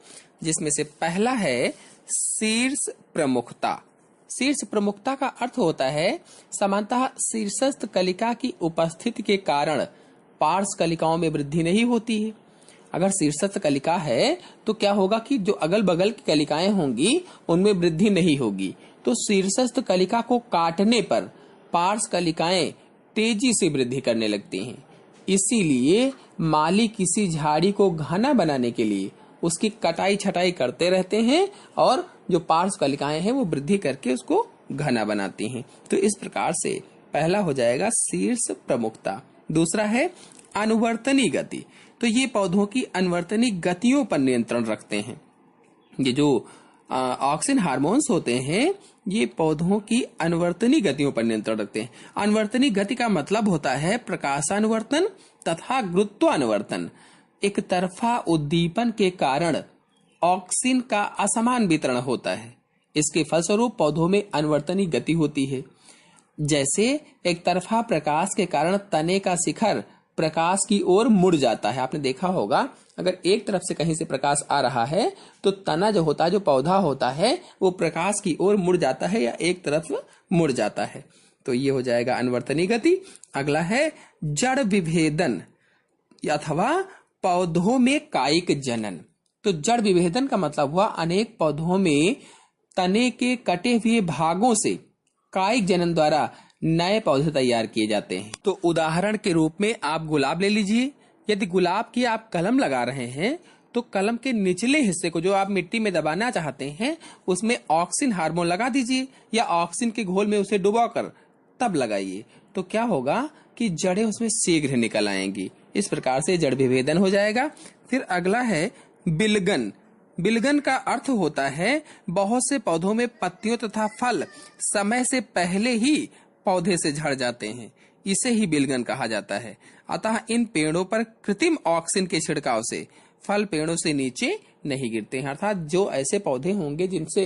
जिसमें से पहला है शीर्ष प्रमुखता। शीर्ष प्रमुखता का अर्थ होता है सामान्यतः शीर्षस्थ कलिका की उपस्थिति के कारण पार्श्व कलिकाओं में वृद्धि नहीं होती है। अगर शीर्षस्थ कलिका है तो क्या होगा कि जो अगल बगल की कलिकाएं होंगी उनमें वृद्धि नहीं होगी। तो शीर्षस्थ कलिका को काटने पर पार्श्व कलिकाएं तेजी से वृद्धि करने लगती हैं। इसीलिए माली किसी झाड़ी को घना बनाने के लिए उसकी कटाई छटाई करते रहते हैं और जो पार्श्व कलिकाएं हैं वो वृद्धि करके उसको घना बनाती हैं। तो इस प्रकार से पहला हो जाएगा शीर्ष प्रमुखता। दूसरा है अनुवर्तनी गति। तो ये पौधों की अनुवर्तनी गतियों पर नियंत्रण रखते हैं। ये जो ऑक्सिन हार्मोन्स होते हैं ये पौधों की अनुवर्तनी गतियों पर नियंत्रण रखते हैं। अनुवर्तनी गति का मतलब होता है प्रकाशानुवर्तन तथा गुरुत्वानुवर्तन। एक तरफा उद्दीपन के कारण ऑक्सिन का असमान वितरण होता है। इसके फलस्वरूप पौधों में अनुवर्तनी गति होती है। जैसे एक तरफा प्रकाश के कारण तने का शिखर प्रकाश की ओर मुड़ जाता है। आपने देखा होगा अगर एक तरफ से कहीं से प्रकाश आ रहा है तो तना जो होता है, जो पौधा होता है, वो प्रकाश की ओर मुड़ जाता है या एक तरफ मुड़ जाता है। तो ये हो जाएगा अनुवर्तनी गति। अगला है जड़ विभेदन अथवा पौधों में कायिक जनन। तो जड़ विभेदन का मतलब हुआ अनेक पौधों में तने के कटे हुए भागों से कायिक जनन द्वारा नए पौधे तैयार किए जाते हैं। तो उदाहरण के रूप में आप गुलाब ले लीजिए। यदि गुलाब की आप कलम लगा रहे हैं तो कलम के निचले हिस्से को जो आप मिट्टी में दबाना चाहते हैं उसमें ऑक्सिन हार्मोन लगा दीजिए या ऑक्सिन के घोल में उसे डुबाकर तब लगाइए। तो क्या होगा कि जड़ें उसमें शीघ्र निकल आएंगी। इस प्रकार से जड़ विभेदन हो जाएगा। फिर अगला है बिलगन। बिलगन का अर्थ होता है बहुत से पौधों में पत्तियों तथा फल समय से पहले ही पौधे से झड़ जाते हैं। इसे ही बिलगन कहा जाता है। अतः इन पेड़ों पर कृत्रिम ऑक्सिन के छिड़काव से फल पेड़ों से नीचे नहीं गिरते हैं। अर्थात जो ऐसे पौधे होंगे जिनसे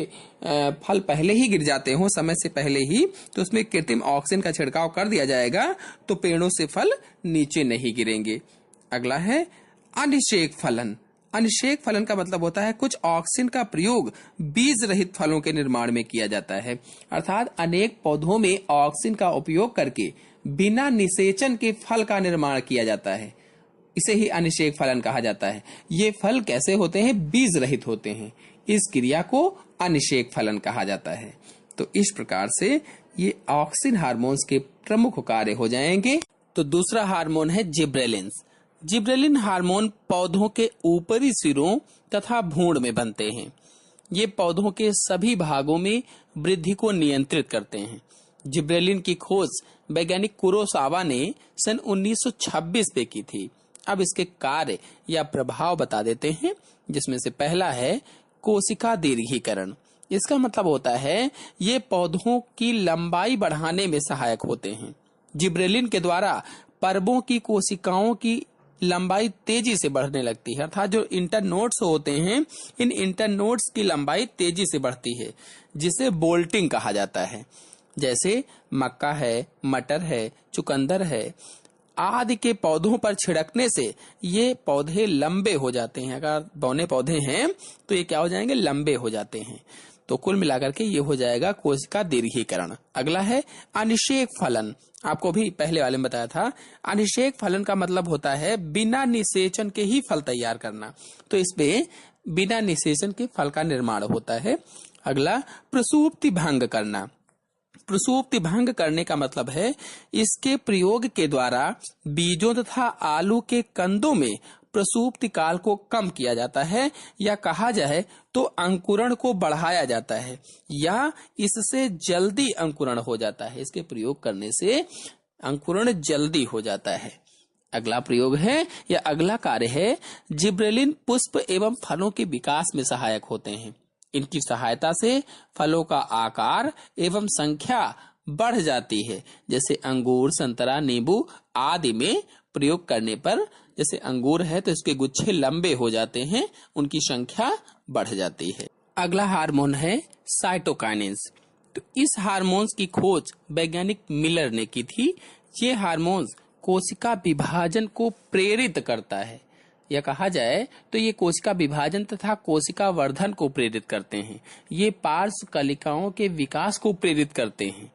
फल पहले ही गिर जाते हो समय से पहले ही, तो उसमें कृत्रिम ऑक्सिन का छिड़काव कर दिया जाएगा तो पेड़ों से फल नीचे नहीं गिरेंगे। अगला है अनिषेक फलन। अनिषेक फलन का मतलब होता है कुछ ऑक्सिन का प्रयोग बीज रहित फलों के निर्माण में किया जाता है। अर्थात अनेक पौधों में ऑक्सिन का उपयोग करके बिना निषेचन के फल का निर्माण किया जाता है। इसे ही अनिषेक फलन कहा जाता है। ये फल कैसे होते हैं? बीज रहित होते हैं। इस क्रिया को अनिषेक फलन कहा जाता है। तो इस प्रकार से ये ऑक्सिन हार्मोन्स के प्रमुख कार्य हो जाएंगे। तो दूसरा हार्मोन है जिब्रेलिन्स। जिब्रेलिन हार्मोन पौधों के ऊपरी सिरों तथा भूण में बनते हैं। ये पौधों के सभी भागों में वृद्धि को नियंत्रित करते हैं। जिब्रेलिन की खोज वैज्ञानिक कुरोसावा ने सन 1926 में की थी। अब इसके कार्य या प्रभाव बता देते हैं, जिसमें से पहला है कोशिका दीर्घीकरण। इसका मतलब होता है ये पौधों की लंबाई बढ़ाने में सहायक होते हैं। जिब्रेलिन के द्वारा पर्वों की कोशिकाओं की लंबाई तेजी से बढ़ने लगती है। अर्थात जो इंटरनोड्स होते हैं, इन इंटरनोड्स की लंबाई तेजी से बढ़ती है, जिसे बोल्टिंग कहा जाता है। जैसे मक्का है, मटर है, चुकंदर है आदि के पौधों पर छिड़कने से ये पौधे लंबे हो जाते हैं। अगर बौने पौधे हैं तो ये क्या हो जाएंगे? लंबे हो जाते हैं। तो कुल मिलाकर के ये हो जाएगा कोशिका दीर्घीकरण। अगला है अनिषेक फलन। आपको भी पहले वाले में बताया था, अनिषेक फलन का मतलब होता है बिना निषेचन के ही फल तैयार करना। तो इसमें बिना निषेचन के फल का निर्माण होता है। अगला प्रसूप्ति भंग करना। प्रसूप्ति भंग करने का मतलब है इसके प्रयोग के द्वारा बीजों तथा आलू के कंदों में प्रसूप्ति काल को कम किया जाता है, या कहा जाए तो अंकुरण को बढ़ाया जाता है, या इससे जल्दी अंकुरण हो जाता है। इसके प्रयोग करने से अंकुरण जल्दी हो जाता है। अगला प्रयोग है या अगला कार्य है जिब्रेलिन पुष्प एवं फलों के विकास में सहायक होते हैं। इनकी सहायता से फलों का आकार एवं संख्या बढ़ जाती है। जैसे अंगूर, संतरा, नींबू आदि में प्रयोग करने पर, जैसे अंगूर है तो इसके गुच्छे लंबे हो जाते हैं, उनकी संख्या बढ़ जाती है। अगला हार्मोन है साइटोकाइनेंस। तो इस हार्मोन्स की खोज वैज्ञानिक मिलर ने की थी। ये हार्मोन्स कोशिका विभाजन को प्रेरित करता है, या कहा जाए तो ये कोशिका विभाजन तथा कोशिका वर्धन को प्रेरित करते हैं। ये पार्श्व कलिकाओं के विकास को प्रेरित करते हैं।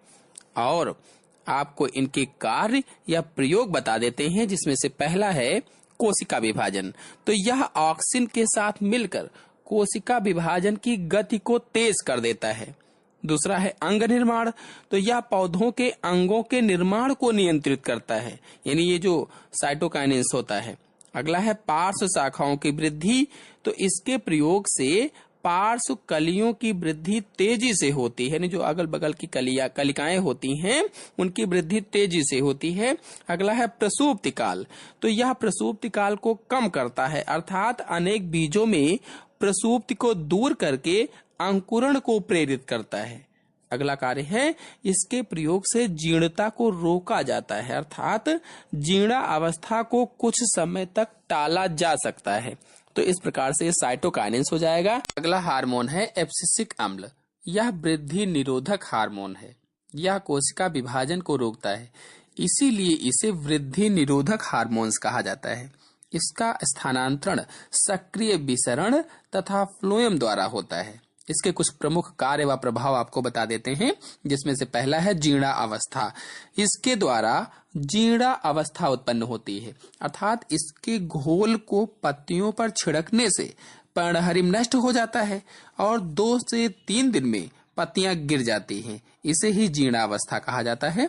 और आपको इनके कार्य या प्रयोग बता देते हैं, जिसमें से पहला है कोशिका विभाजन। तो यह ऑक्सिन के साथ मिलकर कोशिका विभाजन की गति को तेज कर देता है। दूसरा है अंग निर्माण। तो यह पौधों के अंगों के निर्माण को नियंत्रित करता है, यानी ये जो साइटोकाइनेंस होता है। अगला है पार्श्व शाखाओं की वृद्धि। तो इसके प्रयोग से पार्श्व कलियों की वृद्धि तेजी से होती है, यानी जो अगल बगल की कलिकाएं होती हैं उनकी वृद्धि तेजी से होती है। अगला है प्रसूप्ति काल। तो यह प्रसूप्ति काल को कम करता है, अर्थात अनेक बीजों में प्रसूप्ति को दूर करके अंकुरण को प्रेरित करता है। अगला कार्य है इसके प्रयोग से जीर्णता को रोका जाता है, अर्थात जीर्णा अवस्था को कुछ समय तक टाला जा सकता है। तो इस प्रकार से साइटोकाइनेंस हो जाएगा। अगला हार्मोन है एब्सिसिक अम्ल। यह वृद्धि निरोधक हार्मोन है। यह कोशिका विभाजन को रोकता है, इसीलिए इसे वृद्धि निरोधक हार्मोन्स कहा जाता है। इसका स्थानांतरण सक्रिय विसरण तथा फ्लोएम द्वारा होता है। इसके कुछ प्रमुख कार्य व प्रभाव आपको बता देते हैं, जिसमें से पहला है जीर्णा अवस्था। इसके द्वारा जीर्णा अवस्था उत्पन्न होती है, अर्थात इसके घोल को पत्तियों पर छिड़कने से पर्णहरिम नष्ट हो जाता है और 2 से 3 दिन में पत्तियां गिर जाती हैं। इसे ही जीर्णा अवस्था कहा जाता है।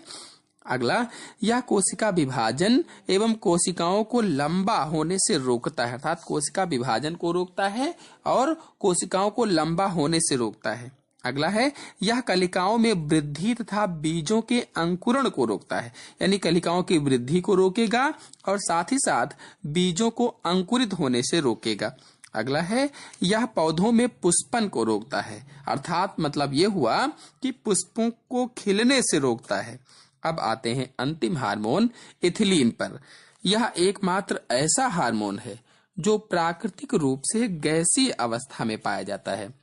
अगला, यह कोशिका विभाजन एवं कोशिकाओं को लंबा होने से रोकता है, अर्थात कोशिका विभाजन को रोकता है और कोशिकाओं को लंबा होने से रोकता है। अगला है यह कलिकाओं में वृद्धि तथा बीजों के अंकुरण को रोकता है, यानी कलिकाओं की वृद्धि को रोकेगा और साथ ही साथ बीजों को अंकुरित होने से रोकेगा। अगला है यह पौधों में पुष्पन को रोकता है, अर्थात मतलब ये हुआ कि पुष्पों को खिलने से रोकता है। अब आते हैं अंतिम हार्मोन इथिलीन पर। यह एकमात्र ऐसा हार्मोन है जो प्राकृतिक रूप से गैसीय अवस्था में पाया जाता है,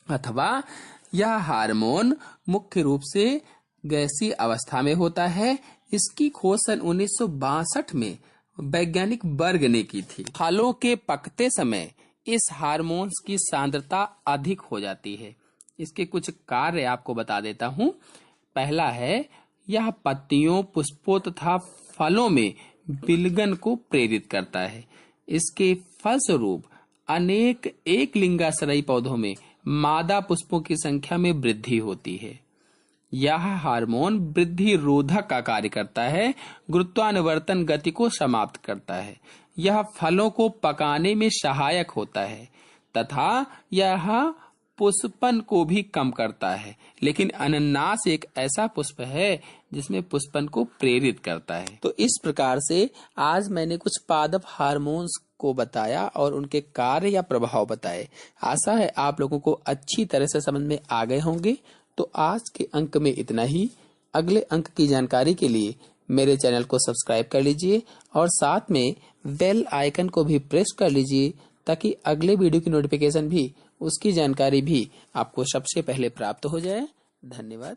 अथवा यह हार्मोन मुख्य रूप से गैसीय अवस्था में होता है। इसकी खोज सन 1962 में वैज्ञानिक बर्ग ने की थी। फलों के पकते समय इस हार्मोन्स की सांद्रता अधिक हो जाती है। इसके कुछ कार्य आपको बता देता हूं। पहला है, यह पत्तियों, पुष्पों तथा फलों में विलगन को प्रेरित करता है। इसके फलस्वरूप अनेक एक लिंगाश्रयी पौधों में मादा पुष्पों की संख्या में वृद्धि होती है। यह हार्मोन वृद्धि रोधक का कार्य करता है, गुरुत्वानुवर्तन गति को समाप्त करता है। यह फलों को पकाने में सहायक होता है तथा यह पुष्पन को भी कम करता है। लेकिन अनन्नास एक ऐसा पुष्प है जिसमें पुष्पन को प्रेरित करता है। तो इस प्रकार से आज मैंने कुछ पादप हार्मोन्स को बताया और उनके कार्य या प्रभाव बताए। आशा है आप लोगों को अच्छी तरह से समझ में आ गए होंगे। तो आज के अंक में इतना ही। अगले अंक की जानकारी के लिए मेरे चैनल को सब्सक्राइब कर लीजिए और साथ में बेल आइकन को भी प्रेस कर लीजिए ताकि अगले वीडियो की नोटिफिकेशन भी, उसकी जानकारी भी आपको सबसे पहले प्राप्त हो जाए। धन्यवाद।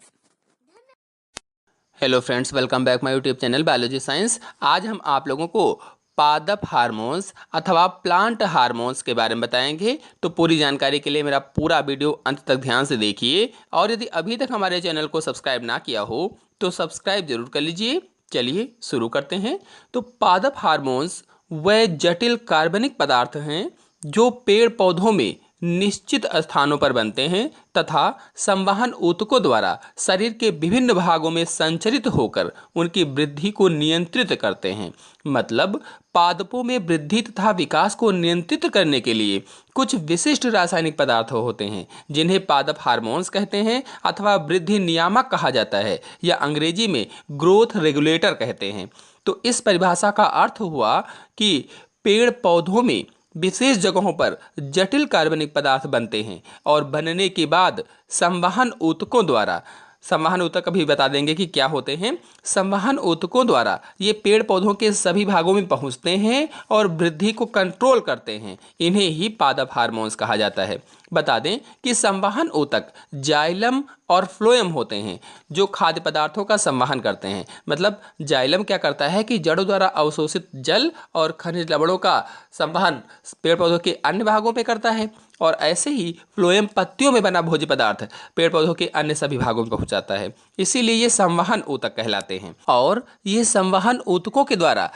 Hello friends, welcome back my YouTube channel biology science. आज हम आप लोगों को पादप हार्मोन्स अथवा प्लांट हार्मोन्स के बारे में बताएंगे। तो पूरी जानकारी के लिए मेरा पूरा वीडियो अंत तक ध्यान से देखिए और यदि अभी तक हमारे चैनल को सब्सक्राइब ना किया हो तो सब्सक्राइब जरूर कर लीजिए। चलिए शुरू करते हैं। तो पादप हार्मोन्स वह जटिल कार्बनिक पदार्थ हैं जो पेड़ पौधों में निश्चित स्थानों पर बनते हैं तथा संवहन ऊतकों द्वारा शरीर के विभिन्न भागों में संचरित होकर उनकी वृद्धि को नियंत्रित करते हैं। मतलब पादपों में वृद्धि तथा विकास को नियंत्रित करने के लिए कुछ विशिष्ट रासायनिक पदार्थ होते हैं जिन्हें पादप हार्मोन्स कहते हैं अथवा वृद्धि नियामक कहा जाता है या अंग्रेजी में ग्रोथ रेगुलेटर कहते हैं। तो इस परिभाषा का अर्थ हुआ कि पेड़ पौधों में विशेष जगहों पर जटिल कार्बनिक पदार्थ बनते हैं और बनने के बाद संवहन ऊतकों द्वारा, संवहन ऊतक अभी बता देंगे कि क्या होते हैं। संवहन ऊतकों द्वारा ये पेड़ पौधों के सभी भागों में पहुंचते हैं और वृद्धि को कंट्रोल करते हैं। इन्हें ही पादप हार्मोन्स कहा जाता है। बता दें कि संवहन ऊतक जाइलम और फ्लोएम होते हैं जो खाद्य पदार्थों का संवहन करते हैं। मतलब जाइलम क्या करता है कि जड़ों द्वारा अवशोषित जल और खनिज लवणों का संवहन पेड़ पौधों के अन्य भागों में करता है और ऐसे ही फ्लोएम पत्तियों में बना भोज्य पदार्थ पेड़ पौधों के अन्य सभी भागों में पहुंचाता है। इसीलिए ये संवहन ऊतक कहलाते हैं। और ये संवहन ऊतकों के द्वारा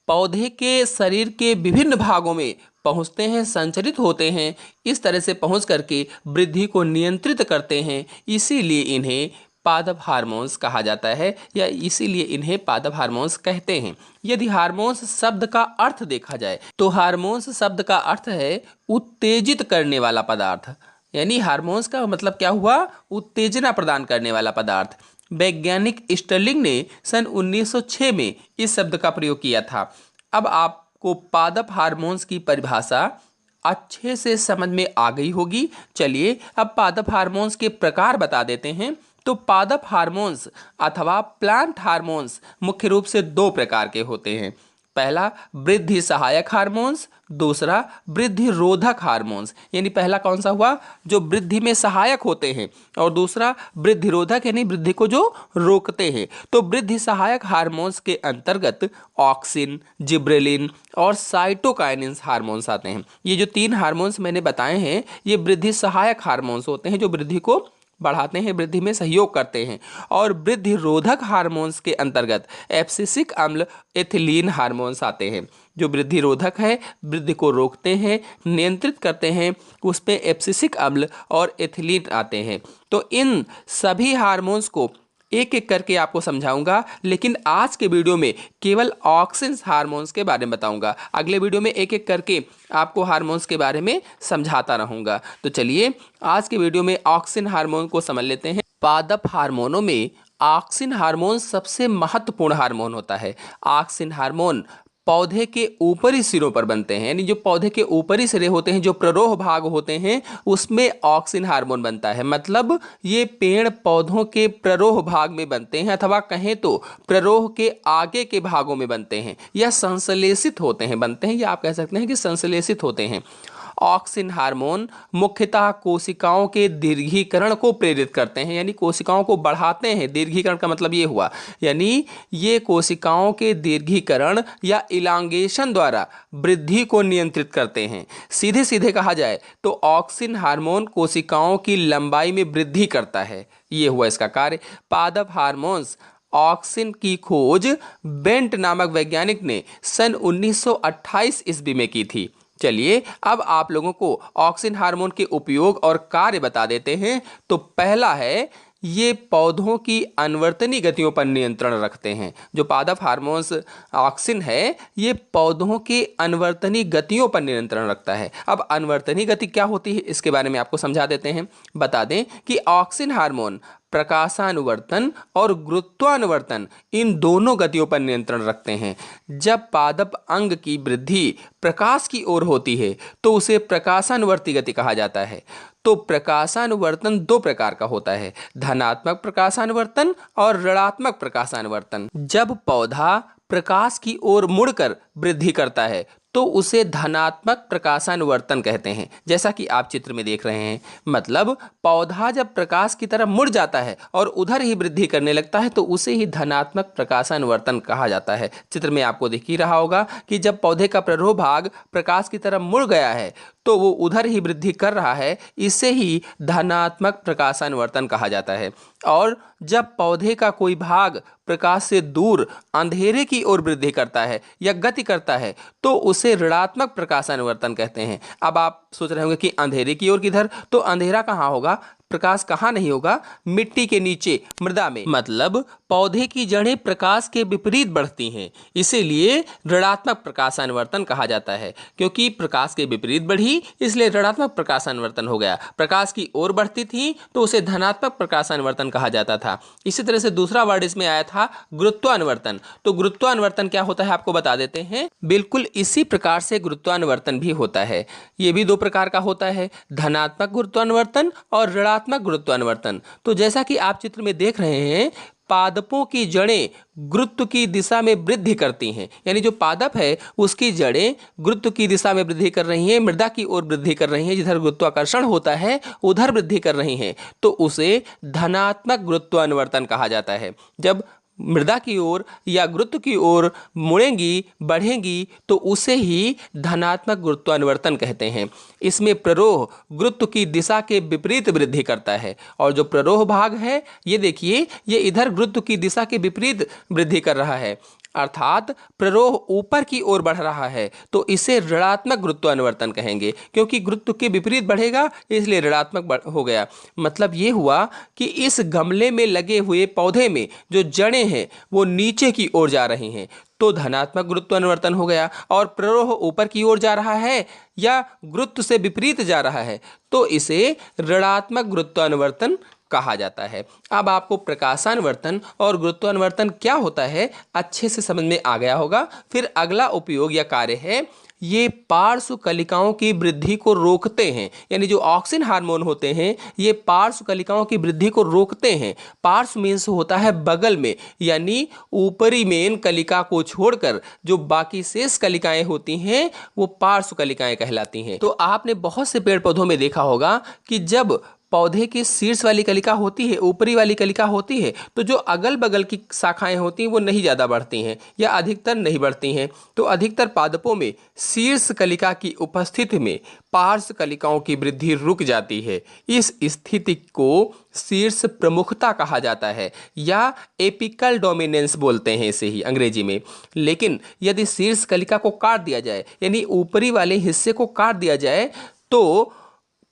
पौधे के शरीर के विभिन्न भागों में पहुंचते हैं, संचरित होते हैं। इस तरह से पहुंच करके वृद्धि को नियंत्रित करते हैं। इसीलिए इन्हें पादप हार्मोन्स कहा जाता है या इसीलिए इन्हें पादप हार्मोन्स कहते हैं। यदि हार्मोन्स शब्द का अर्थ देखा जाए तो हार्मोन्स शब्द का अर्थ है उत्तेजित करने वाला पदार्थ। यानी हार्मोन्स का मतलब क्या हुआ? उत्तेजना प्रदान करने वाला पदार्थ। वैज्ञानिक स्टर्लिंग ने सन 1906 में इस शब्द का प्रयोग किया था। अब आपको पादप हार्मोन्स की परिभाषा अच्छे से समझ में आ गई होगी। चलिए अब पादप हार्मोन्स के प्रकार बता देते हैं। तो पादप हार्मोन्स अथवा प्लांट हार्मोन्स मुख्य रूप से दो प्रकार के होते हैं। पहला वृद्धि सहायक हार्मोन्स, दूसरा वृद्धि रोधक हार्मोन्स। यानी पहला कौन सा हुआ? जो वृद्धि में सहायक होते हैं, और दूसरा वृद्धि रोधक यानी वृद्धि को जो रोकते हैं। तो वृद्धि सहायक हार्मोन्स के अंतर्गत ऑक्सिन, जिब्रेलिन और साइटोकाइनिन हार्मोन्स आते हैं। ये जो तीन हार्मोन्स मैंने बताए हैं ये वृद्धि सहायक हार्मोन्स होते हैं जो वृद्धि को बढ़ाते हैं, वृद्धि में सहयोग करते हैं। और वृद्धि रोधक हार्मोन्स के अंतर्गत एब्सिसिक अम्ल, एथिलीन हार्मोन्स आते हैं जो वृद्धि रोधक है, वृद्धि को रोकते हैं, नियंत्रित करते हैं। उसमें एब्सिसिक अम्ल और एथिलीन आते हैं। तो इन सभी हार्मोन्स को एक एक करके आपको समझाऊंगा, लेकिन आज के वीडियो में केवल ऑक्सिन हार्मोन्स के बारे में बताऊंगा। अगले वीडियो में एक एक करके आपको हार्मोन्स के बारे में समझाता रहूंगा। तो चलिए आज के वीडियो में ऑक्सिन हार्मोन को समझ लेते हैं। पादप हार्मोनों में ऑक्सिन हार्मोन सबसे महत्वपूर्ण हार्मोन होता है। ऑक्सिन हार्मोन पौधे के ऊपरी सिरों पर बनते हैं। यानी जो पौधे के ऊपरी सिरे होते हैं, जो प्ररोह भाग होते हैं, उसमें ऑक्सिन हार्मोन बनता है। मतलब ये पेड़ पौधों के प्ररोह भाग में बनते हैं, अथवा कहें तो प्ररोह के आगे के भागों में बनते हैं, या संश्लेषित होते हैं, बनते हैं, या आप कह सकते हैं कि संश्लेषित होते हैं। ऑक्सिन हार्मोन मुख्यतः कोशिकाओं के दीर्घीकरण को प्रेरित करते हैं, यानी कोशिकाओं को बढ़ाते हैं। दीर्घीकरण का मतलब ये हुआ, यानी ये कोशिकाओं के दीर्घीकरण या इलांगेशन द्वारा वृद्धि को नियंत्रित करते हैं। सीधे सीधे कहा जाए तो ऑक्सिन हार्मोन कोशिकाओं की लंबाई में वृद्धि करता है, ये हुआ इसका कार्य। पादप हार्मोन्स ऑक्सिन की खोज बेंट नामक वैज्ञानिक ने सन 1928 ईस्वी में की थी। चलिए अब आप लोगों को ऑक्सिन हार्मोन के उपयोग और कार्य बता देते हैं। तो पहला है, ये पौधों की अनुवर्तनी गतियों पर नियंत्रण रखते हैं। जो पादप हार्मोन्स ऑक्सिन है, ये पौधों के अनुवर्तनी गतियों पर नियंत्रण रखता है। अब अनुवर्तनी गति क्या होती है इसके बारे में आपको समझा देते हैं। बता दें कि ऑक्सिन हार्मोन प्रकाशानुवर्तन और गुरुत्वानुवर्तन इन दोनों गतियों पर नियंत्रण रखते हैं। जब पादप अंग की वृद्धि प्रकाश की ओर होती है तो उसे प्रकाशानुवर्ती गति कहा जाता है। तो प्रकाशानुवर्तन दो प्रकार का होता है, धनात्मक प्रकाशानुवर्तन और ऋणात्मक प्रकाशानुवर्तन। जब पौधा प्रकाश की ओर मुड़कर वृद्धि करता है तो उसे धनात्मक प्रकाशानुवर्तन कहते हैं, जैसा कि आप चित्र में देख रहे हैं। मतलब पौधा जब प्रकाश की तरफ मुड़ जाता है और उधर ही वृद्धि करने लगता है तो उसे ही धनात्मक प्रकाशानुवर्तन कहा जाता है। चित्र में आपको दिख ही रहा होगा कि जब पौधे का प्ररोह भाग प्रकाश की तरफ मुड़ गया है तो वो उधर ही वृद्धि कर रहा है, इसे ही धनात्मक प्रकाशानुवर्तन कहा जाता है। और जब पौधे का कोई भाग प्रकाश से दूर अंधेरे की ओर वृद्धि करता है या गति करता है तो उसे ऋणात्मक प्रकाशानुवर्तन कहते हैं। अब आप सोच रहे होंगे कि अंधेरे की ओर किधर, तो अंधेरा कहाँ होगा, प्रकाश कहाँ नहीं होगा, मिट्टी के नीचे मृदा में। मतलब पौधे की जड़ें प्रकाश के विपरीत बढ़ती हैं, इसीलिए ऋणात्मक प्रकाशानुवर्तन कहा जाता है। क्योंकि प्रकाश के विपरीत बढ़ी इसलिए ऋणात्मक प्रकाशानुवर्तन हो गया। प्रकाश की ओर बढ़ती थी तो उसे धनात्मक प्रकाशानुवर्तन कहा जाता था। इसी तरह से दूसरा वर्ड इसमें आया था गुरुत्वानुवर्तन। तो गुरुत्वानुवर्तन क्या होता है आपको बता देते हैं। बिल्कुल इसी प्रकार से गुरुत्वानुवर्तन भी होता है। ये भी दो प्रकार का होता है, धनात्मक गुरुत्वानुवर्तन और ऋणात्मक गुरुत्वानुवर्तन। तो जैसा कि आप चित्र में देख रहे हैं, पादपों की जड़ें गुरुत्व की दिशा में वृद्धि करती हैं, यानी जो पादप है उसकी जड़ें गुरुत्व की दिशा में वृद्धि कर रही हैं, मृदा की ओर वृद्धि कर रही हैं, जिधर गुरुत्वाकर्षण होता है उधर वृद्धि कर रही हैं, तो उसे धनात्मक गुरुत्वानुवर्तन कहा जाता है। जब मृदा की ओर या गुरुत्व की ओर मुड़ेंगी, बढ़ेंगी, तो उसे ही धनात्मक गुरुत्वानुवर्तन कहते हैं। इसमें प्ररोह गुरुत्व की दिशा के विपरीत वृद्धि करता है, और जो प्ररोह भाग है ये देखिए, ये इधर गुरुत्व की दिशा के विपरीत वृद्धि कर रहा है, अर्थात प्ररोह ऊपर की ओर बढ़ रहा है, तो इसे ऋणात्मक गुरुत्वानुवर्तन कहेंगे। क्योंकि गुरुत्व के विपरीत बढ़ेगा इसलिए ऋणात्मक हो गया। मतलब ये हुआ कि इस गमले में लगे हुए पौधे में जो जड़ें हैं वो नीचे की ओर जा रही हैं, तो धनात्मक गुरुत्वानुवर्तन हो गया। और प्ररोह ऊपर की ओर जा रहा है या गुरुत्व से विपरीत जा रहा है तो इसे ऋणात्मक गुरुत्वानुवर्तन कहा जाता है। अब आपको प्रकाशानुवर्तन और गुरुत्वानुवर्तन क्या होता है अच्छे से समझ में आ गया होगा। फिर अगला उपयोग या कार्य है, ये पार्श्व कलिकाओं की वृद्धि को रोकते हैं। यानी जो ऑक्सिन हार्मोन होते हैं ये पार्श्व कलिकाओं की वृद्धि को रोकते हैं। पार्श्व मीन्स होता है बगल में, यानी ऊपरी मेन कलिका को छोड़कर जो बाकी शेष कलिकाएं होती हैं वो पार्श्व कलिकाएं कहलाती हैं। तो आपने बहुत से पेड़ पौधों में देखा होगा कि जब पौधे की शीर्ष वाली कलिका होती है, ऊपरी वाली कलिका होती है, तो जो अगल बगल की शाखाएं होती हैं वो नहीं ज़्यादा बढ़ती हैं या अधिकतर नहीं बढ़ती हैं। तो अधिकतर पादपों में शीर्ष कलिका की उपस्थिति में पार्श्व कलिकाओं की वृद्धि रुक जाती है। इस स्थिति को शीर्ष प्रमुखता कहा जाता है या एपिकल डोमिनेंस बोलते हैं इसे ही अंग्रेजी में। लेकिन यदि शीर्ष कलिका को काट दिया जाए, यानी ऊपरी वाले हिस्से को काट दिया जाए, तो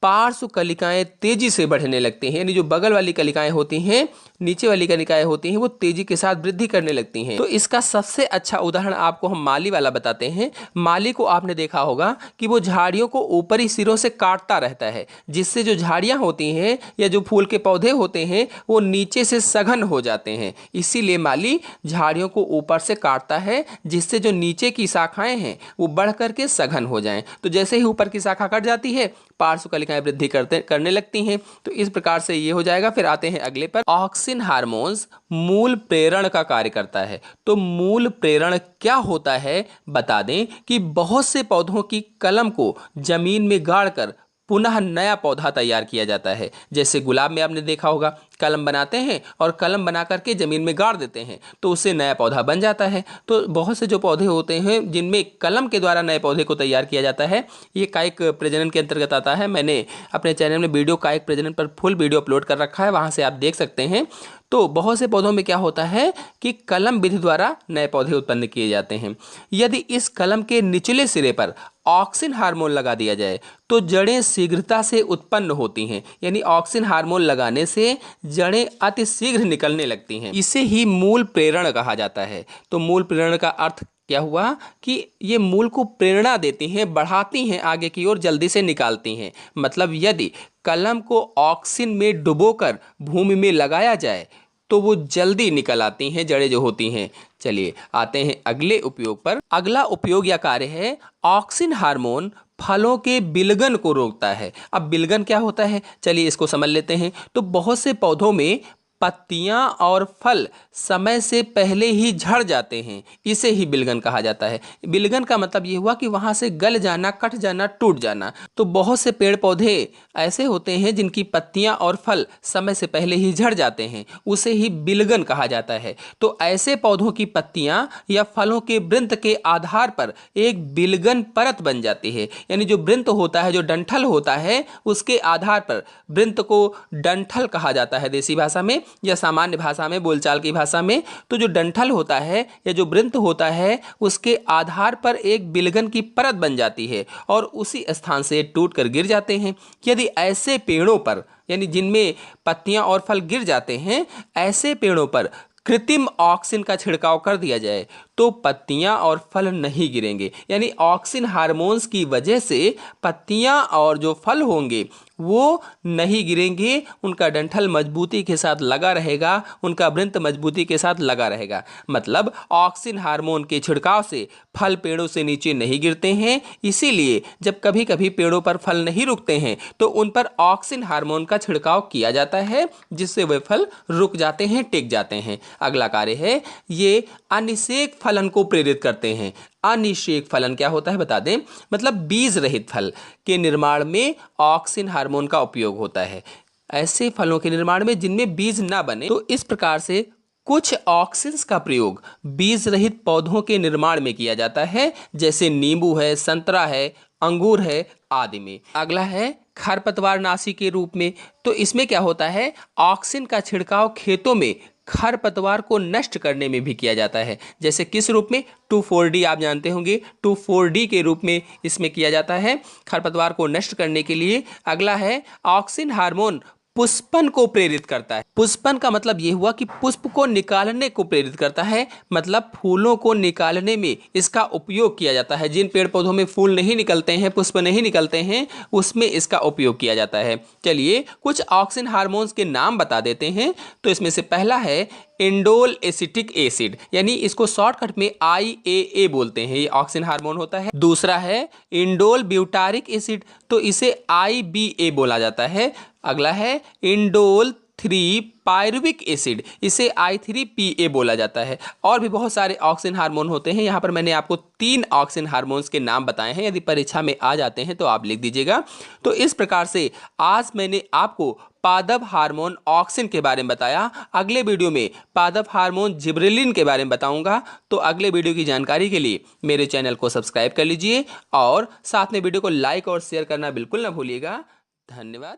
पार्श्व कलिकाएं तेजी से बढ़ने लगती हैं। यानी जो बगल वाली कलिकाएं होती हैं, नीचे वाली कलिकाएं होती हैं, वो तेजी के साथ वृद्धि करने लगती हैं। तो इसका सबसे अच्छा उदाहरण आपको हम माली वाला बताते हैं। माली को आपने देखा होगा कि वो झाड़ियों को ऊपरी सिरों से काटता रहता है, जिससे जो झाड़ियां होती हैं या जो फूल के पौधे होते हैं वो नीचे से सघन हो जाते हैं। इसीलिए माली झाड़ियों को ऊपर से काटता है, जिससे जो नीचे की शाखाएं हैं वो बढ़ करके सघन हो जाएं। तो जैसे ही ऊपर की शाखा कट जाती है पार्श्व कलिकाएं वृद्धि करने लगती हैं। तो इस प्रकार से ये हो जाएगा। फिर आते हैं अगले पर, ऑक्सिन ऑक्सिन हार्मोन्स मूल प्रेरण का कार्य करता है। तो मूल प्रेरण क्या होता है बता दें कि बहुत से पौधों की कलम को जमीन में गाड़कर पुनः नया पौधा तैयार किया जाता है। जैसे गुलाब में आपने देखा होगा, कलम बनाते हैं और कलम बना करके जमीन में गाड़ देते हैं तो उससे नया पौधा बन जाता है। तो बहुत से जो पौधे होते हैं जिनमें कलम के द्वारा नए पौधे को तैयार किया जाता है, ये कायिक प्रजनन के अंतर्गत आता है। मैंने अपने चैनल में वीडियो कायिक प्रजनन पर फुल वीडियो अपलोड कर रखा है, वहाँ से आप देख सकते हैं। तो बहुत से पौधों में क्या होता है कि कलम विधि द्वारा नए पौधे उत्पन्न किए जाते हैं। यदि इस कलम के निचले सिरे पर ऑक्सिन हार्मोन लगा दिया जाए तो जड़ें शीघ्रता से उत्पन्न होती हैं। यानी ऑक्सिन हार्मोन लगाने से जड़ें अति शीघ्र निकलने लगती हैं। इसे ही मूल प्रेरण कहा जाता है। तो मूल प्रेरण का अर्थ क्या हुआ कि ये मूल को प्रेरणा देती हैं, बढ़ाती हैं, आगे की ओर जल्दी से निकालती हैं। मतलब यदि कलम को ऑक्सिन में डुबोकर भूमि में लगाया जाए तो वो जल्दी निकल आती हैं, जड़ें जो होती हैं। चलिए आते हैं अगले उपयोग पर। अगला उपयोग या कार्य है ऑक्सिन हार्मोन फलों के बिलगन को रोकता है। अब बिलगन क्या होता है, चलिए इसको समझ लेते हैं। तो बहुत से पौधों में पत्तियां और फल समय से पहले ही झड़ जाते हैं, इसे ही बिलगन कहा जाता है। बिलगन का मतलब ये हुआ कि वहां से गल जाना, कट जाना, टूट जाना। तो बहुत से पेड़ पौधे ऐसे होते हैं जिनकी पत्तियां और फल समय से पहले ही झड़ जाते हैं, उसे ही बिलगन कहा जाता है। तो ऐसे पौधों की पत्तियां या फलों के वृंत के आधार पर एक बिलगन परत बन जाती है। यानी जो वृंत होता है, जो डंठल होता है, उसके आधार पर वृंत को डंठल कहा जाता है देसी भाषा में या सामान्य भाषा में, बोलचाल की भाषा में। तो जो डंठल होता है या जो वृंत होता है उसके आधार पर एक बिलगन की परत बन जाती है और उसी स्थान से टूट कर गिर जाते हैं। यदि ऐसे पेड़ों पर, यानी जिनमें पत्तियां और फल गिर जाते हैं, ऐसे पेड़ों पर कृत्रिम ऑक्सिन का छिड़काव कर दिया जाए तो पत्तियां और फल नहीं गिरेंगे। यानी ऑक्सिन हार्मोन्स की वजह से पत्तियां और जो फल होंगे वो नहीं गिरेंगे, उनका डंठल मजबूती के साथ लगा रहेगा, उनका वृंत मजबूती के साथ लगा रहेगा। मतलब ऑक्सिन हार्मोन के छिड़काव से फल पेड़ों से नीचे नहीं गिरते हैं। इसीलिए जब कभी कभी पेड़ों पर फल नहीं रुकते हैं तो उन पर ऑक्सिन हार्मोन का छिड़काव किया जाता है, जिससे वे फल रुक जाते हैं, टिक जाते हैं। अगला कार्य है ये अनिषेक फलन को प्रेरित करते हैं। अनिषेक फलन क्या होता है बता दें, मतलब बीज रहित फल के निर्माण में ऑक्सिन हार्मोन का उपयोग होता है। ऐसे फलों के निर्माण में जिनमें बीज ना बने। तो इस प्रकार से कुछ ऑक्सिन्स का प्रयोग बीज रहित पौधों के निर्माण में किया जाता है, जैसे नींबू है, संतरा है, अंगूर है आदि में। अगला है खरपतवार नाशी के रूप में। तो इसमें क्या होता है, ऑक्सिन का छिड़काव खेतों में खरपतवार को नष्ट करने में भी किया जाता है। जैसे किस रूप में, 2,4-D आप जानते होंगे, 2,4-D के रूप में इसमें किया जाता है खरपतवार को नष्ट करने के लिए। अगला है ऑक्सिन हार्मोन पुष्पन को प्रेरित करता है। पुष्पन का मतलब यह हुआ कि पुष्प को निकालने को प्रेरित करता है, मतलब फूलों को निकालने में इसका उपयोग किया जाता है। जिन पेड़ पौधों में फूल नहीं निकलते हैं, पुष्प नहीं निकलते हैं, उसमें इसका उपयोग किया जाता है। चलिए कुछ ऑक्सिन हार्मोन्स के नाम बता देते हैं। तो इसमें से पहला है इंडोल एसिटिक एसिड, यानी इसको शॉर्टकट में IAA बोलते हैं, ये ऑक्सिन हार्मोन होता है। दूसरा है इंडोल ब्यूटारिक एसिड, तो इसे IBA बोला जाता है। अगला है इंडोल 3 पायरुविक एसिड, इसे I3PA बोला जाता है। और भी बहुत सारे ऑक्सिन हार्मोन होते हैं। यहाँ पर मैंने आपको 3 ऑक्सिन हार्मोन्स के नाम बताए हैं, यदि परीक्षा में आ जाते हैं तो आप लिख दीजिएगा। तो इस प्रकार से आज मैंने आपको पादप हार्मोन ऑक्सिन के बारे में बताया। अगले वीडियो में पादप हार्मोन जिबरेलिन के बारे में बताऊंगा। तो अगले वीडियो की जानकारी के लिए मेरे चैनल को सब्सक्राइब कर लीजिए और साथ में वीडियो को लाइक और शेयर करना बिल्कुल ना भूलिएगा। धन्यवाद।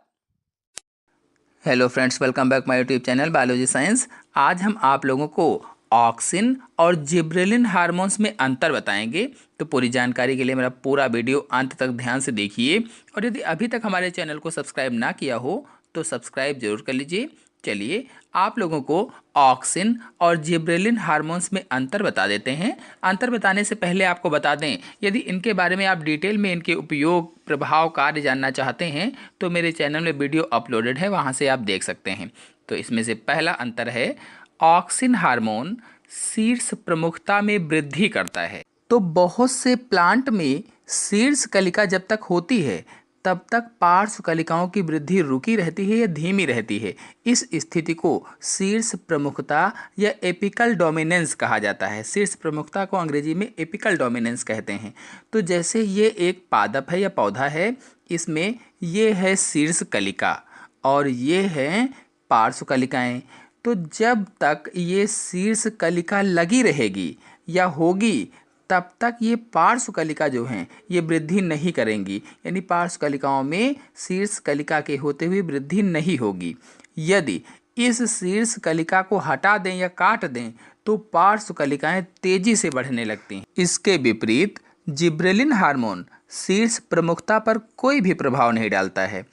Hello friends, welcome back my YouTube channel biology science. आज हम आप लोगों को ऑक्सिन और जिबरेलिन हार्मोन्स में अंतर बताएंगे। तो पूरी जानकारी के लिए मेरा पूरा वीडियो अंत तक ध्यान से देखिए और यदि अभी तक हमारे चैनल को सब्सक्राइब ना किया हो तो सब्सक्राइब जरूर कर लीजिए। चलिए आप लोगों को ऑक्सिन और जिबरेलिन हार्मोन्स में अंतर बता देते हैं। अंतर बताने से पहले आपको बता दें, यदि इनके बारे में आप डिटेल में इनके उपयोग, प्रभाव, कार्य जानना चाहते हैं तो मेरे चैनल में वीडियो अपलोडेड है, वहां से आप देख सकते हैं। तो इसमें से पहला अंतर है ऑक्सिन हार्मोन शीर्ष प्रमुखता में वृद्धि करता है। तो बहुत से प्लांट में शीर्ष कलिका जब तक होती है तब तक पार्श्व कलिकाओं की वृद्धि रुकी रहती है या धीमी रहती है। इस स्थिति को शीर्ष प्रमुखता या एपिकल डोमिनेंस कहा जाता है। शीर्ष प्रमुखता को अंग्रेजी में एपिकल डोमिनेंस कहते हैं। तो जैसे ये एक पादप है या पौधा है, इसमें ये है शीर्ष कलिका और ये है पार्श्व कलिकाएं। तो जब तक ये शीर्ष कलिका लगी रहेगी या होगी, तब तक ये पार्श्व कलिका जो हैं ये वृद्धि नहीं करेंगी, यानी पार्श्व कलिकाओं में शीर्ष कलिका के होते हुए वृद्धि नहीं होगी। यदि इस शीर्ष कलिका को हटा दें या काट दें तो पार्श्व कलिकाएं तेजी से बढ़ने लगती हैं। इसके विपरीत जिब्रेलिन हार्मोन शीर्ष प्रमुखता पर कोई भी प्रभाव नहीं डालता है।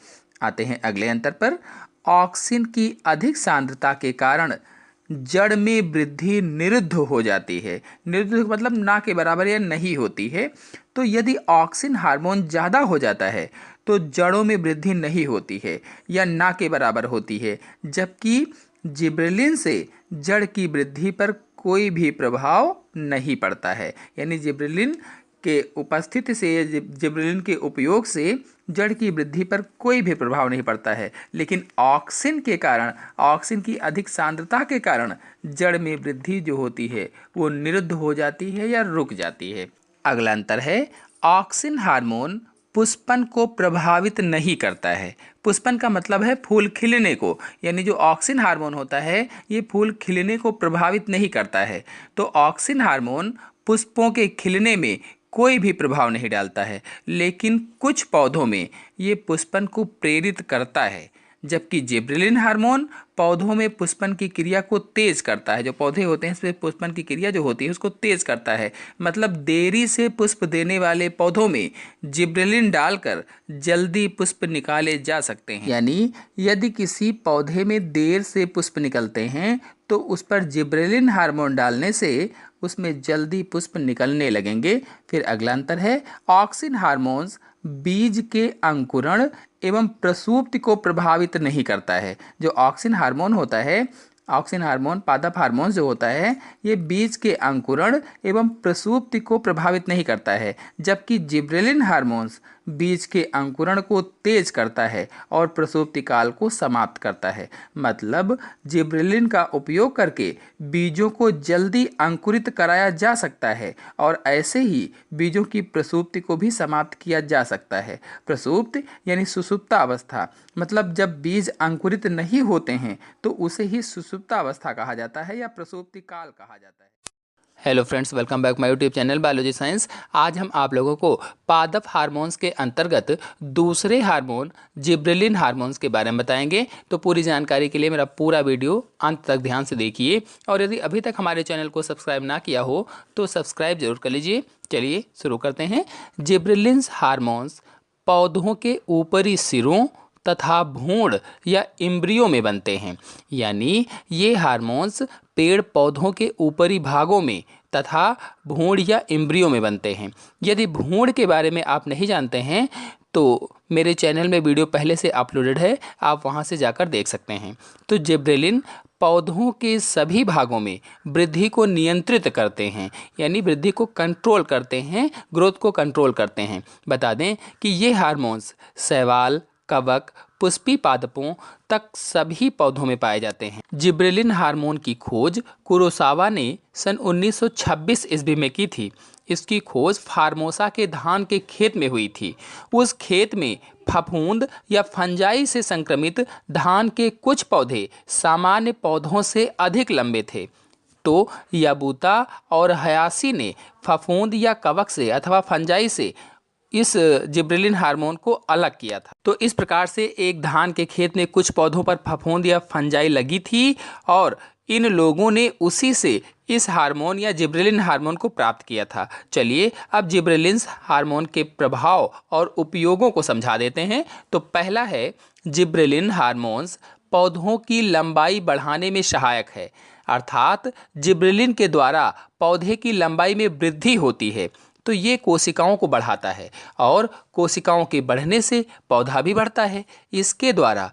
आते हैं अगले अंतर पर। ऑक्सिन की अधिक सांद्रता के कारण जड़ में वृद्धि निरुद्ध हो जाती है। निरुद्ध मतलब ना के बराबर या नहीं होती है। तो यदि ऑक्सिन हार्मोन ज़्यादा हो जाता है तो जड़ों में वृद्धि नहीं होती है या ना के बराबर होती है, जबकि जिब्रेलिन से जड़ की वृद्धि पर कोई भी प्रभाव नहीं पड़ता है। यानी जिब्रेलिन के उपस्थिति से या जिब्रेलिन के उपयोग से जड़ की वृद्धि पर कोई भी प्रभाव नहीं पड़ता है, लेकिन ऑक्सिन के कारण, ऑक्सिन की अधिक सांद्रता के कारण जड़ में वृद्धि जो होती है वो निरुद्ध हो जाती है या रुक जाती है। अगला अंतर है, ऑक्सिन हार्मोन पुष्पन को प्रभावित नहीं करता है। पुष्पन का मतलब है फूल खिलने को, यानी जो ऑक्सिन हार्मोन होता है ये फूल खिलने को प्रभावित नहीं करता है। तो ऑक्सिन हार्मोन पुष्पों के खिलने में कोई भी प्रभाव नहीं डालता है, लेकिन कुछ पौधों में ये पुष्पन को प्रेरित करता है, जबकि जिब्रेलिन हार्मोन पौधों में पुष्पन की क्रिया को तेज करता है। जो पौधे होते हैं इसमें पुष्पन की क्रिया जो होती है उसको तेज करता है। मतलब देरी से पुष्प देने वाले पौधों में जिब्रेलिन डालकर जल्दी पुष्प निकाले जा सकते हैं। यानी यदि किसी पौधे में देर से पुष्प निकलते हैं तो उस पर जिब्रेलिन हार्मोन डालने से उसमें जल्दी पुष्प निकलने लगेंगे। फिर अगला अंतर है, ऑक्सिन हार्मोन्स बीज के अंकुरण एवं प्रसूप्ति को प्रभावित नहीं करता है। जो ऑक्सिन हार्मोन होता है, ऑक्सिन हार्मोन पादप हार्मोन जो होता है ये बीज के अंकुरण एवं प्रसूप्ति को प्रभावित नहीं करता है, जबकि जिब्रेलिन हार्मोन्स बीज के अंकुरण को तेज करता है और प्रसूप्ति काल को समाप्त करता है। मतलब जिब्रेलिन का उपयोग करके बीजों को जल्दी अंकुरित कराया जा सकता है और ऐसे ही बीजों की प्रसूप्ति को भी समाप्त किया जा सकता है। प्रसूप्ति यानी सुषुप्त अवस्था, मतलब जब बीज अंकुरित नहीं होते हैं तो उसे ही सुषुप्त अवस्था कहा जाता है या प्रसूप्ति काल कहा जाता है। Hello friends, welcome back my YouTube channel biology science. आज हम आप लोगों को पादप हार्मोन्स के अंतर्गत दूसरे हार्मोन जिब्रेलिन हार्मोन्स के बारे में बताएंगे। तो पूरी जानकारी के लिए मेरा पूरा वीडियो अंत तक ध्यान से देखिए, और यदि अभी तक हमारे चैनल को सब्सक्राइब ना किया हो तो सब्सक्राइब जरूर कर लीजिए। चलिए शुरू करते हैं। जिब्रेलिन हार्मोन्स पौधों के ऊपरी सिरों तथा भ्रूण या इम्ब्रियो में बनते हैं। यानी ये हार्मोन्स पेड़ पौधों के ऊपरी भागों में तथा भ्रूण या इम्ब्रियो में बनते हैं। यदि भ्रूण के बारे में आप नहीं जानते हैं तो मेरे चैनल में वीडियो पहले से अपलोडेड है, आप वहां से जाकर देख सकते हैं। तो जिब्रेलिन पौधों के सभी भागों में वृद्धि को नियंत्रित करते हैं, यानी वृद्धि को कंट्रोल करते हैं, ग्रोथ को कंट्रोल करते हैं। बता दें कि ये हार्मोन्स शैवाल, कवक, पुष्पी पादपों तक सभी पौधों में पाए जाते हैं। जिब्रेलिन हार्मोन की खोज कुरोसावा ने सन 1926 ईस्वी में की थी। इसकी खोज फार्मोसा के धान के खेत में हुई थी। उस खेत में फफूंद या फंजाई से संक्रमित धान के कुछ पौधे सामान्य पौधों से अधिक लंबे थे। तो याबूता और हयासी ने फफूंद या कवक से अथवा फंजाई से इस जिब्रेलिन हार्मोन को अलग किया था। तो इस प्रकार से एक धान के खेत में कुछ पौधों पर फफूंद या फंजाई लगी थी और इन लोगों ने उसी से इस हार्मोन या जिब्रेलिन हार्मोन को प्राप्त किया था। चलिए अब जिब्रेलिन हार्मोन के प्रभाव और उपयोगों को समझा देते हैं। तो पहला है, जिब्रेलिन हार्मोन्स पौधों की लंबाई बढ़ाने में सहायक है। अर्थात जिब्रेलिन के द्वारा पौधे की लंबाई में वृद्धि होती है। तो ये कोशिकाओं को बढ़ाता है और कोशिकाओं के बढ़ने से पौधा भी बढ़ता है। इसके द्वारा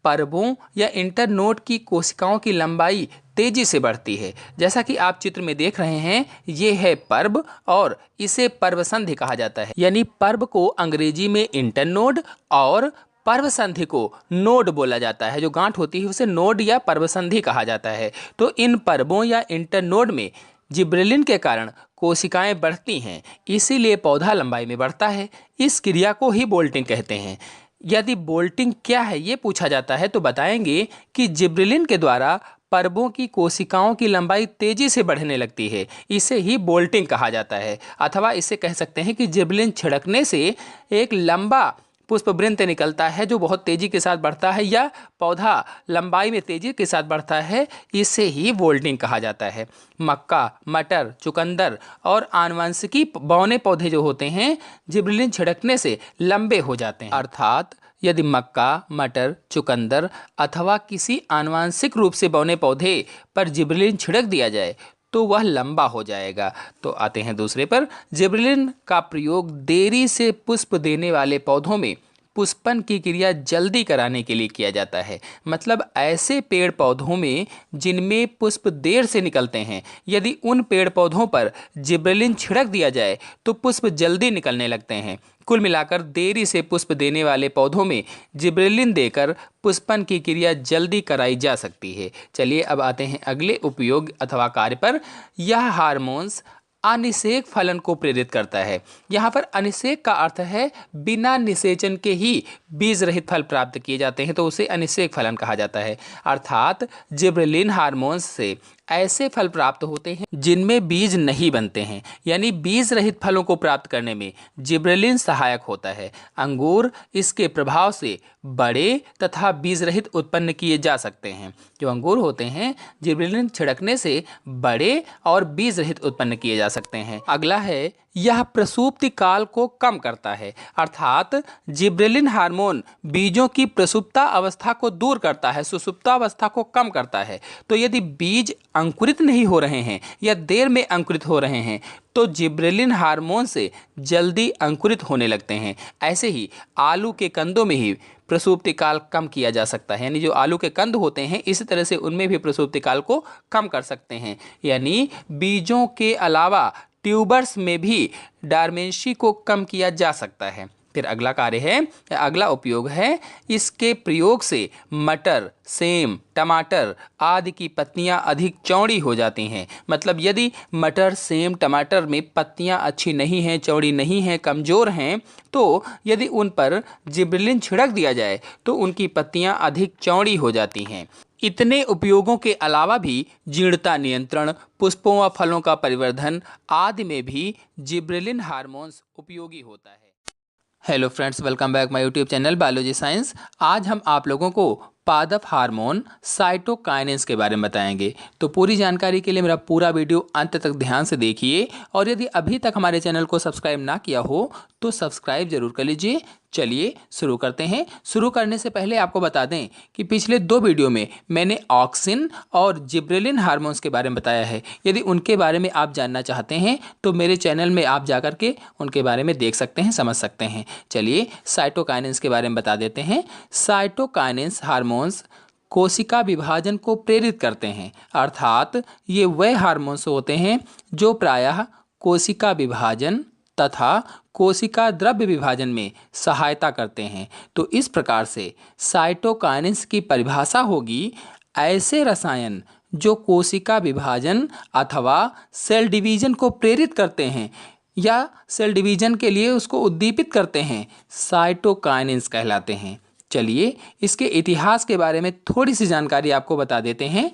पर्वों या इंटरनोड की कोशिकाओं की लंबाई तेजी से बढ़ती है। जैसा कि आप चित्र में देख रहे हैं, ये है पर्व और इसे पर्व संधि कहा जाता है। यानी पर्व को अंग्रेजी में इंटरनोड और पर्व संधि को नोड बोला जाता है। जो गांठ होती है उसे नोड या पर्व संधि कहा जाता है। तो इन पर्वों या इंटरनोड में जिब्रेलिन के कारण कोशिकाएं बढ़ती हैं, इसीलिए पौधा लंबाई में बढ़ता है। इस क्रिया को ही बोल्टिंग कहते हैं। यदि बोल्टिंग क्या है ये पूछा जाता है तो बताएंगे कि जिब्रेलिन के द्वारा पर्वों की कोशिकाओं की लंबाई तेजी से बढ़ने लगती है। इसे ही बोल्टिंग कहा जाता है। अथवा इसे कह सकते हैं कि जिब्रेलिन छिड़कने से एक लंबा पुष्पवृंत निकलता है जो बहुत तेजी के साथ बढ़ता है, या पौधा लंबाई में तेजी के साथ बढ़ता है। इसे ही बोल्टिंग कहा जाता है। मक्का, मटर, चुकंदर और आनुवंशिकी बौने पौधे जो होते हैं, जिब्रेलिन छिड़कने से लंबे हो जाते हैं। अर्थात यदि मक्का, मटर, चुकंदर अथवा किसी आनुवंशिक रूप से बौने पौधे पर जिब्रेलिन छिड़क दिया जाए तो वह लंबा हो जाएगा। तो आते हैं दूसरे पर। जिब्रेलिन का प्रयोग देरी से पुष्प देने वाले पौधों में पुष्पन की क्रिया जल्दी कराने के लिए किया जाता है। मतलब ऐसे पेड़ पौधों में जिनमें पुष्प देर से निकलते हैं, यदि उन पेड़ पौधों पर जिब्रेलिन छिड़क दिया जाए तो पुष्प जल्दी निकलने लगते हैं। कुल मिलाकर देरी से पुष्प देने वाले पौधों में जिब्रेलिन देकर पुष्पन की क्रिया जल्दी कराई जा सकती है। चलिए अब आते हैं अगले उपयोग अथवा कार्य पर। यह हार्मोन्स अनिषेक फलन को प्रेरित करता है। यहाँ पर अनिषेक का अर्थ है बिना निषेचन के ही बीज रहित फल प्राप्त किए जाते हैं, तो उसे अनिषेक फलन कहा जाता है। अर्थात जिब्रेलिन हार्मोन्स से ऐसे फल प्राप्त होते हैं जिनमें बीज नहीं बनते हैं। यानी बीज रहित फलों को प्राप्त करने में जिब्रेलिन सहायक होता है। अंगूर इसके प्रभाव से बड़े तथा बीज रहित उत्पन्न किए जा सकते हैं। जो अंगूर होते हैं, जिब्रेलिन छिड़कने से बड़े और बीज रहित उत्पन्न किए जा सकते हैं। अगला है, यह प्रसूप्ति काल को कम करता है। अर्थात जिब्रेलिन हार्मोन बीजों की प्रसुप्ता अवस्था को दूर करता है, सुसुप्ता अवस्था को कम करता है। तो यदि बीज अंकुरित नहीं हो रहे हैं या देर में अंकुरित हो रहे हैं तो जिब्रेलिन हार्मोन से जल्दी अंकुरित होने लगते हैं। ऐसे ही आलू के कंदों में ही प्रसूप्ति काल कम किया जा सकता है। यानी जो आलू के कंद होते हैं, इसी तरह से उनमें भी प्रसूप्ति काल को कम कर सकते हैं। यानी बीजों के अलावा ट्यूबर्स में भी डॉर्मेंसी को कम किया जा सकता है। फिर अगला कार्य है, अगला उपयोग है, इसके प्रयोग से मटर, सेम, टमाटर आदि की पत्तियां अधिक चौड़ी हो जाती हैं। मतलब यदि मटर, सेम, टमाटर में पत्तियां अच्छी नहीं हैं, चौड़ी नहीं हैं, कमज़ोर हैं, तो यदि उन पर जिब्रेलिन छिड़क दिया जाए तो उनकी पत्तियां अधिक चौड़ी हो जाती हैं। इतने उपयोगों के अलावा भी जीर्णता नियंत्रण, पुष्पों व फलों का परिवर्धन आदि में भी जिब्रेलिन हार्मोन्स उपयोगी होता है। Hello friends, welcome back my YouTube channel biology science. आज हम आप लोगों को पादप हार्मोन साइटोकाइनेंस के बारे में बताएंगे। तो पूरी जानकारी के लिए मेरा पूरा वीडियो अंत तक ध्यान से देखिए, और यदि अभी तक हमारे चैनल को सब्सक्राइब ना किया हो तो सब्सक्राइब जरूर कर लीजिए। चलिए शुरू करते हैं। शुरू करने से पहले आपको बता दें कि पिछले 2 वीडियो में मैंने ऑक्सिन और जिब्रेलिन हार्मोन्स के बारे में बताया है। यदि उनके बारे में आप जानना चाहते हैं तो मेरे चैनल में आप जाकर के उनके बारे में देख सकते हैं, समझ सकते हैं। चलिए साइटोकाइनेंस के बारे में बता देते हैं। साइटोकाइनेंस हार्मोन्स कोशिका विभाजन को प्रेरित करते हैं। अर्थात ये वह हार्मोन्स होते हैं जो प्रायः कोशिका विभाजन तथा कोशिका द्रव्य विभाजन में सहायता करते हैं। तो इस प्रकार से साइटोकाइनेंस की परिभाषा होगी ऐसे रसायन जो कोशिका विभाजन अथवा सेल डिवीजन को प्रेरित करते हैं या सेल डिवीजन के लिए उसको उद्दीपित करते हैं, साइटोकाइनेंस कहलाते हैं। चलिए इसके इतिहास के बारे में थोड़ी सी जानकारी आपको बता देते हैं।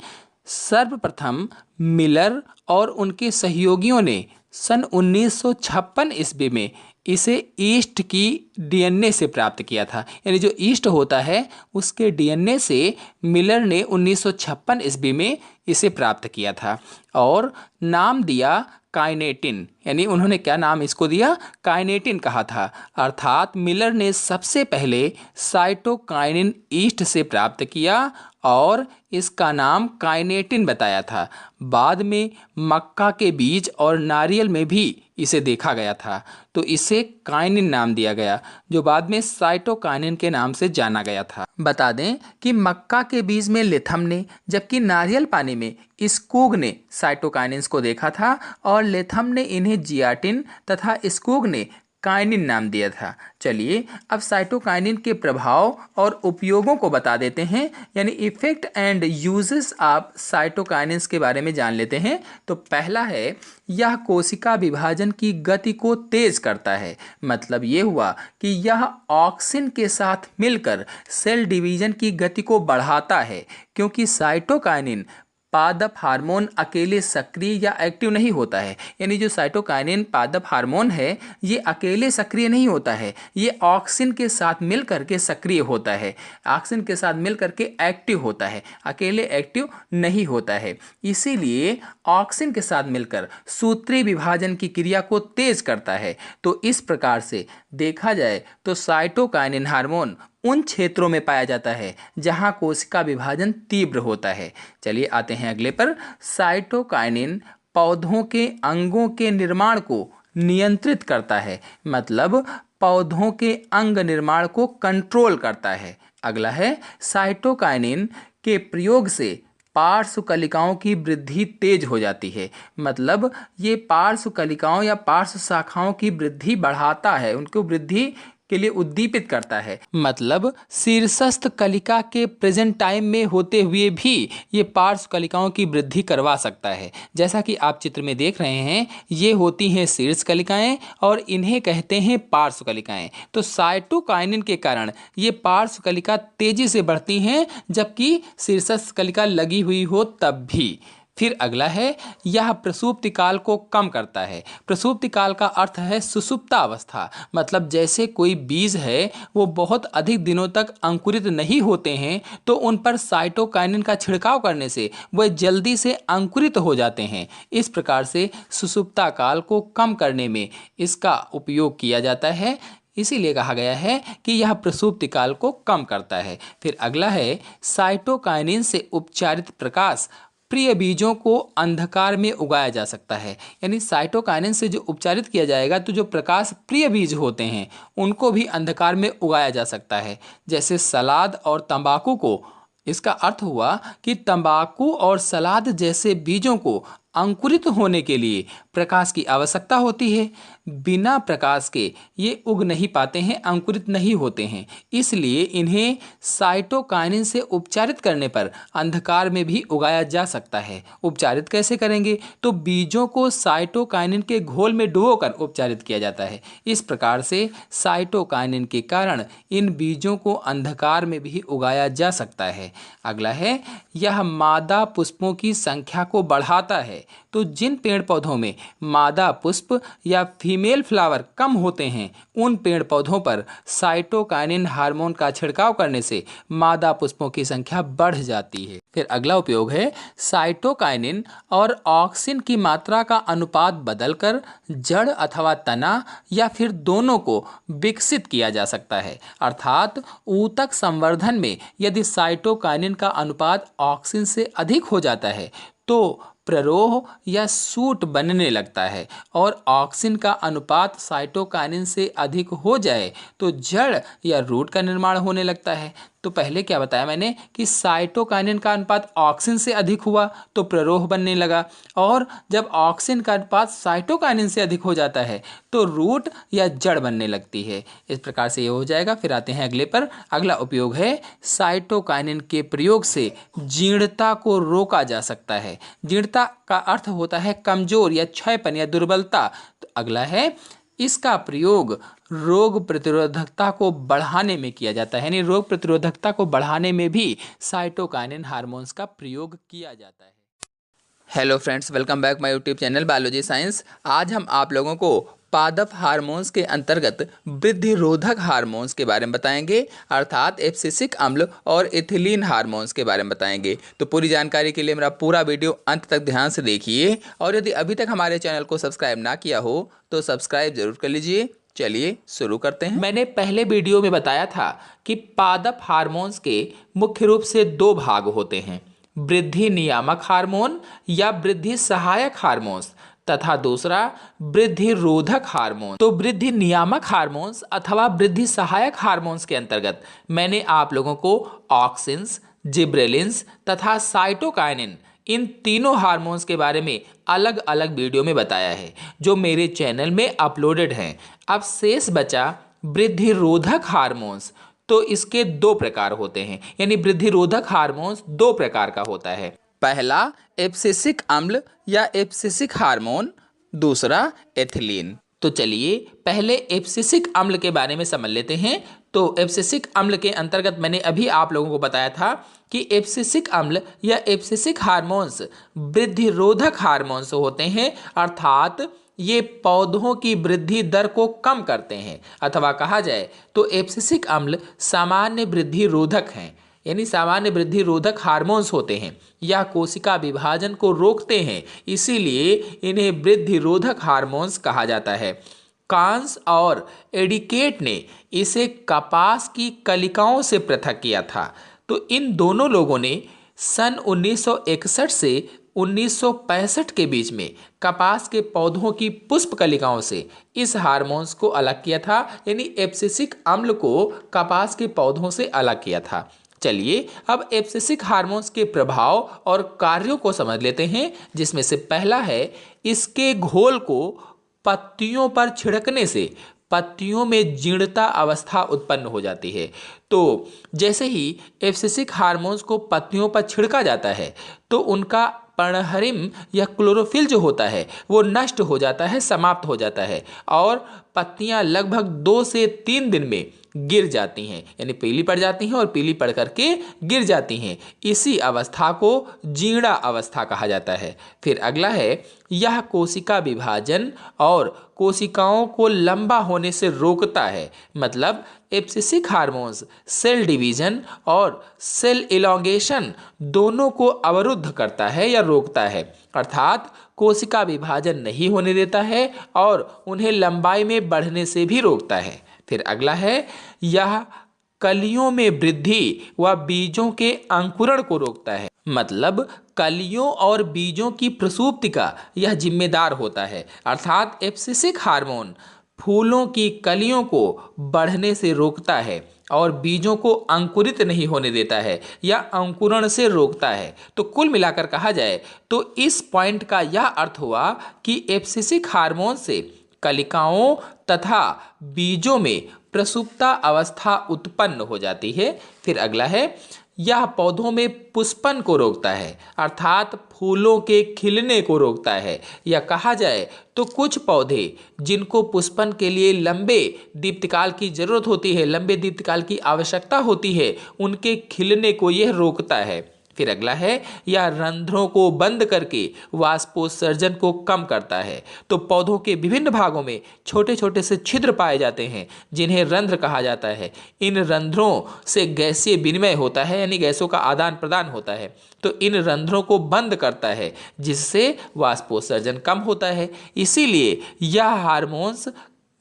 सर्वप्रथम मिलर और उनके सहयोगियों ने सन 1956 ईस्वी में इसे ईस्ट की डीएनए से प्राप्त किया था। यानी जो ईस्ट होता है उसके डीएनए से मिलर ने 1956 ईस्वी में इसे प्राप्त किया था और नाम दिया काइनेटिन। यानी उन्होंने क्या नाम इसको दिया? काइनेटिन कहा था। अर्थात मिलर ने सबसे पहले साइटोकाइनिन ईस्ट से प्राप्त किया और इसका नाम काइनेटिन बताया था। बाद में मक्का के बीज और नारियल में भी इसे देखा गया था, तो इसे काइनिन नाम दिया गया, जो बाद में साइटोकाइनिन के नाम से जाना गया था। बता दें कि मक्का के बीज में लिथम ने, जबकि नारियल पानी में स्कूग ने साइटोकाइनिन्स को देखा था और लिथम ने इन्हें जियाटिन तथा स्कूग ने काइनिन नाम दिया था। चलिए अब साइटोकाइनिन के प्रभाव और उपयोगों को बता देते हैं, यानी effect and uses of cytokinins के बारे में जान लेते हैं। तो पहला है, यह कोशिका विभाजन की गति को तेज करता है। मतलब ये हुआ कि यह ऑक्सिन के साथ मिलकर सेल डिवीजन की गति को बढ़ाता है, क्योंकि साइटोकाइनिन पादप हार्मोन अकेले सक्रिय या एक्टिव नहीं होता है। यानी जो साइटोकाइनिन पादप हार्मोन है ये अकेले सक्रिय नहीं होता है, ये ऑक्सिन के साथ मिल करके सक्रिय होता है, ऑक्सिन के साथ मिल करके एक्टिव होता है, अकेले एक्टिव नहीं होता है। इसीलिए ऑक्सिन के साथ मिलकर सूत्रीय विभाजन की क्रिया को तेज करता है। तो इस प्रकार से देखा जाए तो साइटोकाइनिन हार्मोन उन क्षेत्रों में पाया जाता है जहां कोशिका विभाजन तीव्र होता है। चलिए आते हैं अगले पर। साइटोकाइनिन पौधों के अंगों के निर्माण को नियंत्रित करता है, मतलब पौधों के अंग निर्माण को कंट्रोल करता है। अगला है, साइटोकाइनिन के प्रयोग से पार्श्व कलिकाओं की वृद्धि तेज हो जाती है। मतलब ये पार्श्व कलिकाओं या पार्श्व शाखाओं की वृद्धि बढ़ाता है, उनको वृद्धि के लिए उद्दीपित करता है। मतलब शीर्षस्थ कलिका के प्रेजेंट टाइम में होते हुए भी ये पार्श्व कलिकाओं की वृद्धि करवा सकता है। जैसा कि आप चित्र में देख रहे हैं, ये होती हैं शीर्ष कलिकाएं और इन्हें कहते हैं पार्श्व कलिकाएं। तो साइटोकाइनिन के कारण ये पार्श्व कलिका तेजी से बढ़ती हैं, जबकि शीर्षस्थ कलिका लगी हुई हो तब भी। फिर अगला है, यह प्रसूप्ति काल को कम करता है। प्रसूप्ति काल का अर्थ है सुषुप्ता अवस्था। मतलब जैसे कोई बीज है वो बहुत अधिक दिनों तक अंकुरित नहीं होते हैं, तो उन पर साइटोकाइनिन का छिड़काव करने से वह जल्दी से अंकुरित हो जाते हैं। इस प्रकार से सुषुप्ता काल को कम करने में इसका उपयोग किया जाता है, इसीलिए कहा गया है कि यह प्रसूप्ति काल को कम करता है। फिर अगला है, साइटोकाइनिन से उपचारित प्रकाश प्रिय बीजों को अंधकार में उगाया जा सकता है। यानी साइटोकाइनिन से जो उपचारित किया जाएगा तो जो प्रकाश प्रिय बीज होते हैं उनको भी अंधकार में उगाया जा सकता है। जैसे सलाद और तंबाकू को, इसका अर्थ हुआ कि तंबाकू और सलाद जैसे बीजों को अंकुरित होने के लिए प्रकाश की आवश्यकता होती है। बिना प्रकाश के ये उग नहीं पाते हैं, अंकुरित नहीं होते हैं। इसलिए इन्हें साइटोकाइनिन से उपचारित करने पर अंधकार में भी उगाया जा सकता है। उपचारित कैसे करेंगे? तो बीजों को साइटोकाइनिन के घोल में डुबोकर उपचारित किया जाता है। इस प्रकार से साइटोकाइनिन के कारण इन बीजों को अंधकार में भी उगाया जा सकता है। अगला है, यह मादा पुष्पों की संख्या को बढ़ाता है। तो जिन पेड़ पौधों में मादा पुष्प या फीमेल फ्लावर कम होते हैं उन पेड़ पौधों पर साइटोकाइनिन हार्मोन का छिड़काव करने से मादा पुष्पों की संख्या बढ़ जाती है। फिर अगला उपयोग है, साइटोकाइनिन और ऑक्सिन की मात्रा का अनुपात बदलकर जड़ अथवा तना या फिर दोनों को विकसित किया जा सकता है। अर्थात ऊतक संवर्धन में यदि साइटोकाइनिन का अनुपात ऑक्सिन से अधिक हो जाता है तो प्ररोह या सूट बनने लगता है, और ऑक्सिन का अनुपात साइटोकाइनिन से अधिक हो जाए तो जड़ या रूट का निर्माण होने लगता है। तो पहले क्या बताया मैंने कि साइटोकाइनिन का अनुपात ऑक्सिन से अधिक हुआ तो प्ररोह बनने लगा, और जब ऑक्सिन का अनुपात साइटोकाइनिन से अधिक हो जाता है तो रूट या जड़ बनने लगती है। इस प्रकार से ये हो जाएगा। फिर आते हैं अगले पर। अगला उपयोग है, साइटोकाइनिन के प्रयोग से जीर्णता को रोका जा सकता है। जीर्णता का अर्थ होता है कमजोर या क्षयपन या दुर्बलता। तो अगला है, इसका प्रयोग रोग प्रतिरोधकता को बढ़ाने में किया जाता है। यानी रोग प्रतिरोधकता को बढ़ाने में भी साइटोकाइनिन हार्मोन्स का प्रयोग किया जाता है। Hello friends, welcome back my YouTube channel biology science. आज हम आप लोगों को पादप हार्मोन्स के अंतर्गत वृद्धि रोधक हार्मोन्स के बारे में बताएंगे, अर्थात एब्सिसिक अम्ल और इथिलीन हार्मोन्स के बारे में बताएंगे। तो पूरी जानकारी के लिए मेरा पूरा वीडियो अंत तक ध्यान से देखिए, और यदि अभी तक हमारे चैनल को सब्सक्राइब ना किया हो तो सब्सक्राइब जरूर कर लीजिए। चलिए शुरू करते हैं। मैंने पहले वीडियो में बताया था कि पादप हार्मोन्स के मुख्य रूप से दो भाग होते हैं, वृद्धि नियामक हार्मोन या वृद्धि सहायक हार्मोन्स तथा दूसरा वृद्धि रोधक हार्मोन। तो वृद्धि नियामक हार्मोन्स अथवा वृद्धि सहायक हार्मोन्स के अंतर्गत मैंने आप लोगों को ऑक्सिन्स, जिब्रेलिन्स तथा साइटोकाइनिन, इन तीनों हार्मोन्स के बारे में अलग अलग वीडियो में बताया है जो मेरे चैनल में अपलोडेड हैं। अब शेष बचा वृद्धि रोधक हार्मोन्स। तो इसके दो प्रकार होते हैं, यानी वृद्धि रोधक हार्मोन्स दो प्रकार का होता है। पहला एब्सिसिक अम्ल या एब्सिसिक हार्मोन, दूसरा एथिलीन। तो चलिए पहले एब्सिसिक अम्ल के बारे में समझ लेते हैं। तो एब्सिसिक अम्ल के अंतर्गत मैंने अभी आप लोगों को बताया था कि एब्सिसिक अम्ल या एब्सिसिक हार्मोन्स वृद्धि रोधक हार्मोन्स होते हैं, अर्थात ये पौधों की वृद्धि दर को कम करते हैं, अथवा कहा जाए तो एब्सिसिक अम्ल सामान्य वृद्धि रोधक हैं, यानी सामान्य वृद्धि रोधक हार्मोन्स होते हैं। यह कोशिका विभाजन को रोकते हैं, इसीलिए इन्हें वृद्धि रोधक हार्मोन्स कहा जाता है। कांस और एडिकेट ने इसे कपास की कलिकाओं से पृथक किया था। तो इन दोनों लोगों ने सन 1961 से 1965 के बीच में कपास के पौधों की पुष्प कलिकाओं से इस हार्मोन्स को अलग किया था, यानी एब्सिसिक अम्ल को कपास के पौधों से अलग किया था। चलिए अब एब्सिसिक हार्मोन्स के प्रभाव और कार्यों को समझ लेते हैं, जिसमें से पहला है इसके घोल को पत्तियों पर छिड़कने से पत्तियों में जीर्णता अवस्था उत्पन्न हो जाती है। तो जैसे ही एब्सिसिक हार्मोन्स को पत्तियों पर छिड़का जाता है तो उनका पर्णहरिम या क्लोरोफिल जो होता है वो नष्ट हो जाता है, समाप्त हो जाता है, और पत्तियां लगभग 2 से 3 दिन में गिर जाती हैं, यानी पीली पड़ जाती हैं और पीली पड़ करके गिर जाती हैं। इसी अवस्था को जीर्णा अवस्था कहा जाता है। फिर अगला है यह कोशिका विभाजन और कोशिकाओं को लंबा होने से रोकता है। मतलब एब्सिसिक हार्मोन्स सेल डिवीजन और सेल इलॉन्गेशन दोनों को अवरुद्ध करता है या रोकता है, अर्थात कोशिका विभाजन नहीं होने देता है और उन्हें लंबाई में बढ़ने से भी रोकता है। फिर अगला है यह कलियों में वृद्धि व बीजों के अंकुरण को रोकता है। मतलब कलियों और बीजों की प्रसूप्ति का यह जिम्मेदार होता है, अर्थात एब्सिसिक हार्मोन फूलों की कलियों को बढ़ने से रोकता है और बीजों को अंकुरित नहीं होने देता है या अंकुरण से रोकता है। तो कुल मिलाकर कहा जाए तो इस पॉइंट का यह अर्थ हुआ कि एब्सिसिक हार्मोन से कलिकाओं तथा बीजों में प्रसुप्ता अवस्था उत्पन्न हो जाती है। फिर अगला है यह पौधों में पुष्पन को रोकता है, अर्थात फूलों के खिलने को रोकता है, या कहा जाए तो कुछ पौधे जिनको पुष्पन के लिए लंबे दीप्तिकाल की जरूरत होती है, लंबे दीप्तिकाल की आवश्यकता होती है, उनके खिलने को यह रोकता है। फिर अगला है यह रंध्रों को बंद करके वाष्पोत्सर्जन को कम करता है। तो पौधों के विभिन्न भागों में छोटे छोटे से छिद्र पाए जाते हैं जिन्हें रंध्र कहा जाता है। इन रंध्रों से गैसीय विनिमय होता है, यानी गैसों का आदान प्रदान होता है। तो इन रंध्रों को बंद करता है जिससे वाष्पोत्सर्जन कम होता है। इसीलिए यह हार्मोन्स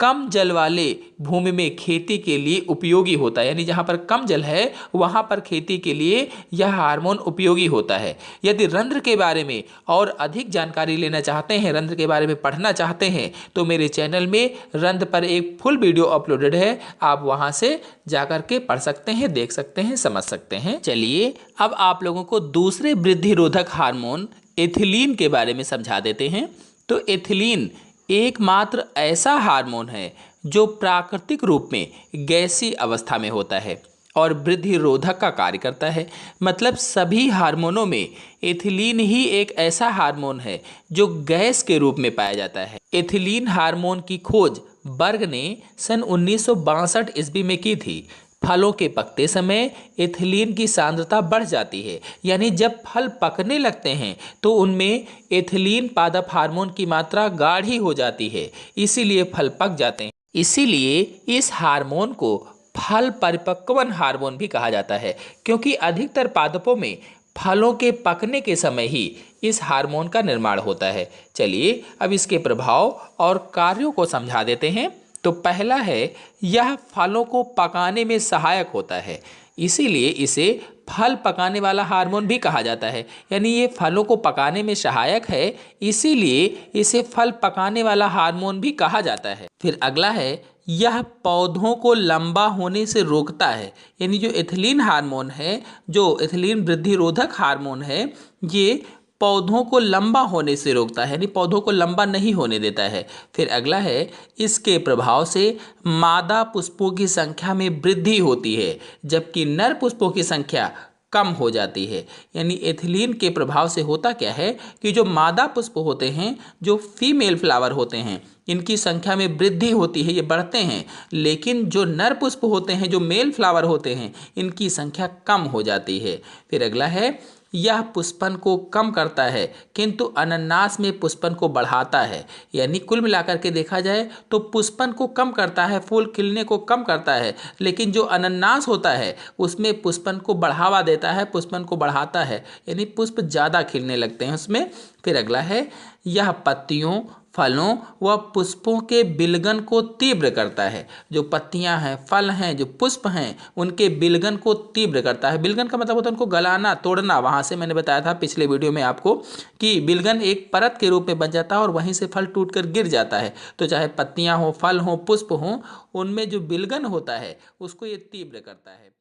कम जल वाले भूमि में खेती के लिए उपयोगी होता है, यानी जहाँ पर कम जल है वहाँ पर खेती के लिए यह हार्मोन उपयोगी होता है। यदि रंध्र के बारे में और अधिक जानकारी लेना चाहते हैं, रंध्र के बारे में पढ़ना चाहते हैं, तो मेरे चैनल में रंध्र पर एक फुल वीडियो अपलोडेड है, आप वहाँ से जाकर के पढ़ सकते हैं, देख सकते हैं, समझ सकते हैं। चलिए अब आप लोगों को दूसरे वृद्धि रोधक हार्मोन एथिलीन के बारे में समझा देते हैं। तो एथिलीन एकमात्र ऐसा हार्मोन है जो प्राकृतिक रूप में गैसीय अवस्था में होता है और वृद्धि रोधक का कार्य करता है। मतलब सभी हार्मोनों में एथिलीन ही एक ऐसा हार्मोन है जो गैस के रूप में पाया जाता है। एथिलीन हार्मोन की खोज बर्ग ने सन 1962 ईस्वी में की थी। फलों के पकते समय एथिलीन की सांद्रता बढ़ जाती है, यानी जब फल पकने लगते हैं तो उनमें एथिलीन पादप हार्मोन की मात्रा गाढ़ी हो जाती है, इसीलिए फल पक जाते हैं। इसीलिए इस हार्मोन को फल परिपक्वन हार्मोन भी कहा जाता है, क्योंकि अधिकतर पादपों में फलों के पकने के समय ही इस हार्मोन का निर्माण होता है। चलिए अब इसके प्रभाव और कार्यों को समझा देते हैं। तो पहला है यह फलों को पकाने में सहायक होता है, इसीलिए इसे फल पकाने वाला हार्मोन भी कहा जाता है, यानी ये फलों को पकाने में सहायक है, इसीलिए इसे फल पकाने वाला हार्मोन भी कहा जाता है। फिर अगला है, यह पौधों को लंबा होने से रोकता है, यानी जो एथिलीन हार्मोन है, जो एथिलीन वृद्धि रोधक हार्मोन है, ये पौधों को लंबा होने से रोकता है, यानी पौधों को लंबा नहीं होने देता है। फिर अगला है, इसके प्रभाव से मादा पुष्पों की संख्या में वृद्धि होती है, जबकि नर पुष्पों की संख्या कम हो जाती है। यानी एथिलीन के प्रभाव से होता क्या है कि जो मादा पुष्प होते हैं, जो फीमेल फ्लावर होते हैं, इनकी संख्या में वृद्धि होती है, ये बढ़ते हैं, लेकिन जो नर पुष्प होते हैं, जो मेल फ्लावर होते हैं, इनकी संख्या कम हो जाती है। फिर अगला है, यह पुष्पन को कम करता है किंतु अनन्नास में पुष्पन को बढ़ाता है। यानी कुल मिलाकर के देखा जाए तो पुष्पन को कम करता है, फूल खिलने को कम करता है, लेकिन जो अनन्नास होता है उसमें पुष्पन को बढ़ावा देता है, पुष्पन को बढ़ाता है, यानी पुष्प ज़्यादा खिलने लगते हैं उसमें। फिर अगला है, यह पत्तियों, फलों व पुष्पों के बिलगन को तीव्र करता है। जो पत्तियां हैं, फल हैं, जो पुष्प हैं, उनके बिलगन को तीव्र करता है। बिलगन का मतलब होता है उनको गलाना, तोड़ना। वहाँ से मैंने बताया था पिछले वीडियो में आपको कि बिलगन एक परत के रूप में बन जाता है और वहीं से फल टूटकर गिर जाता है। तो चाहे पत्तियां हों, फल हों, पुष्प हों, उनमें जो बिलगन होता है उसको ये तीव्र करता है।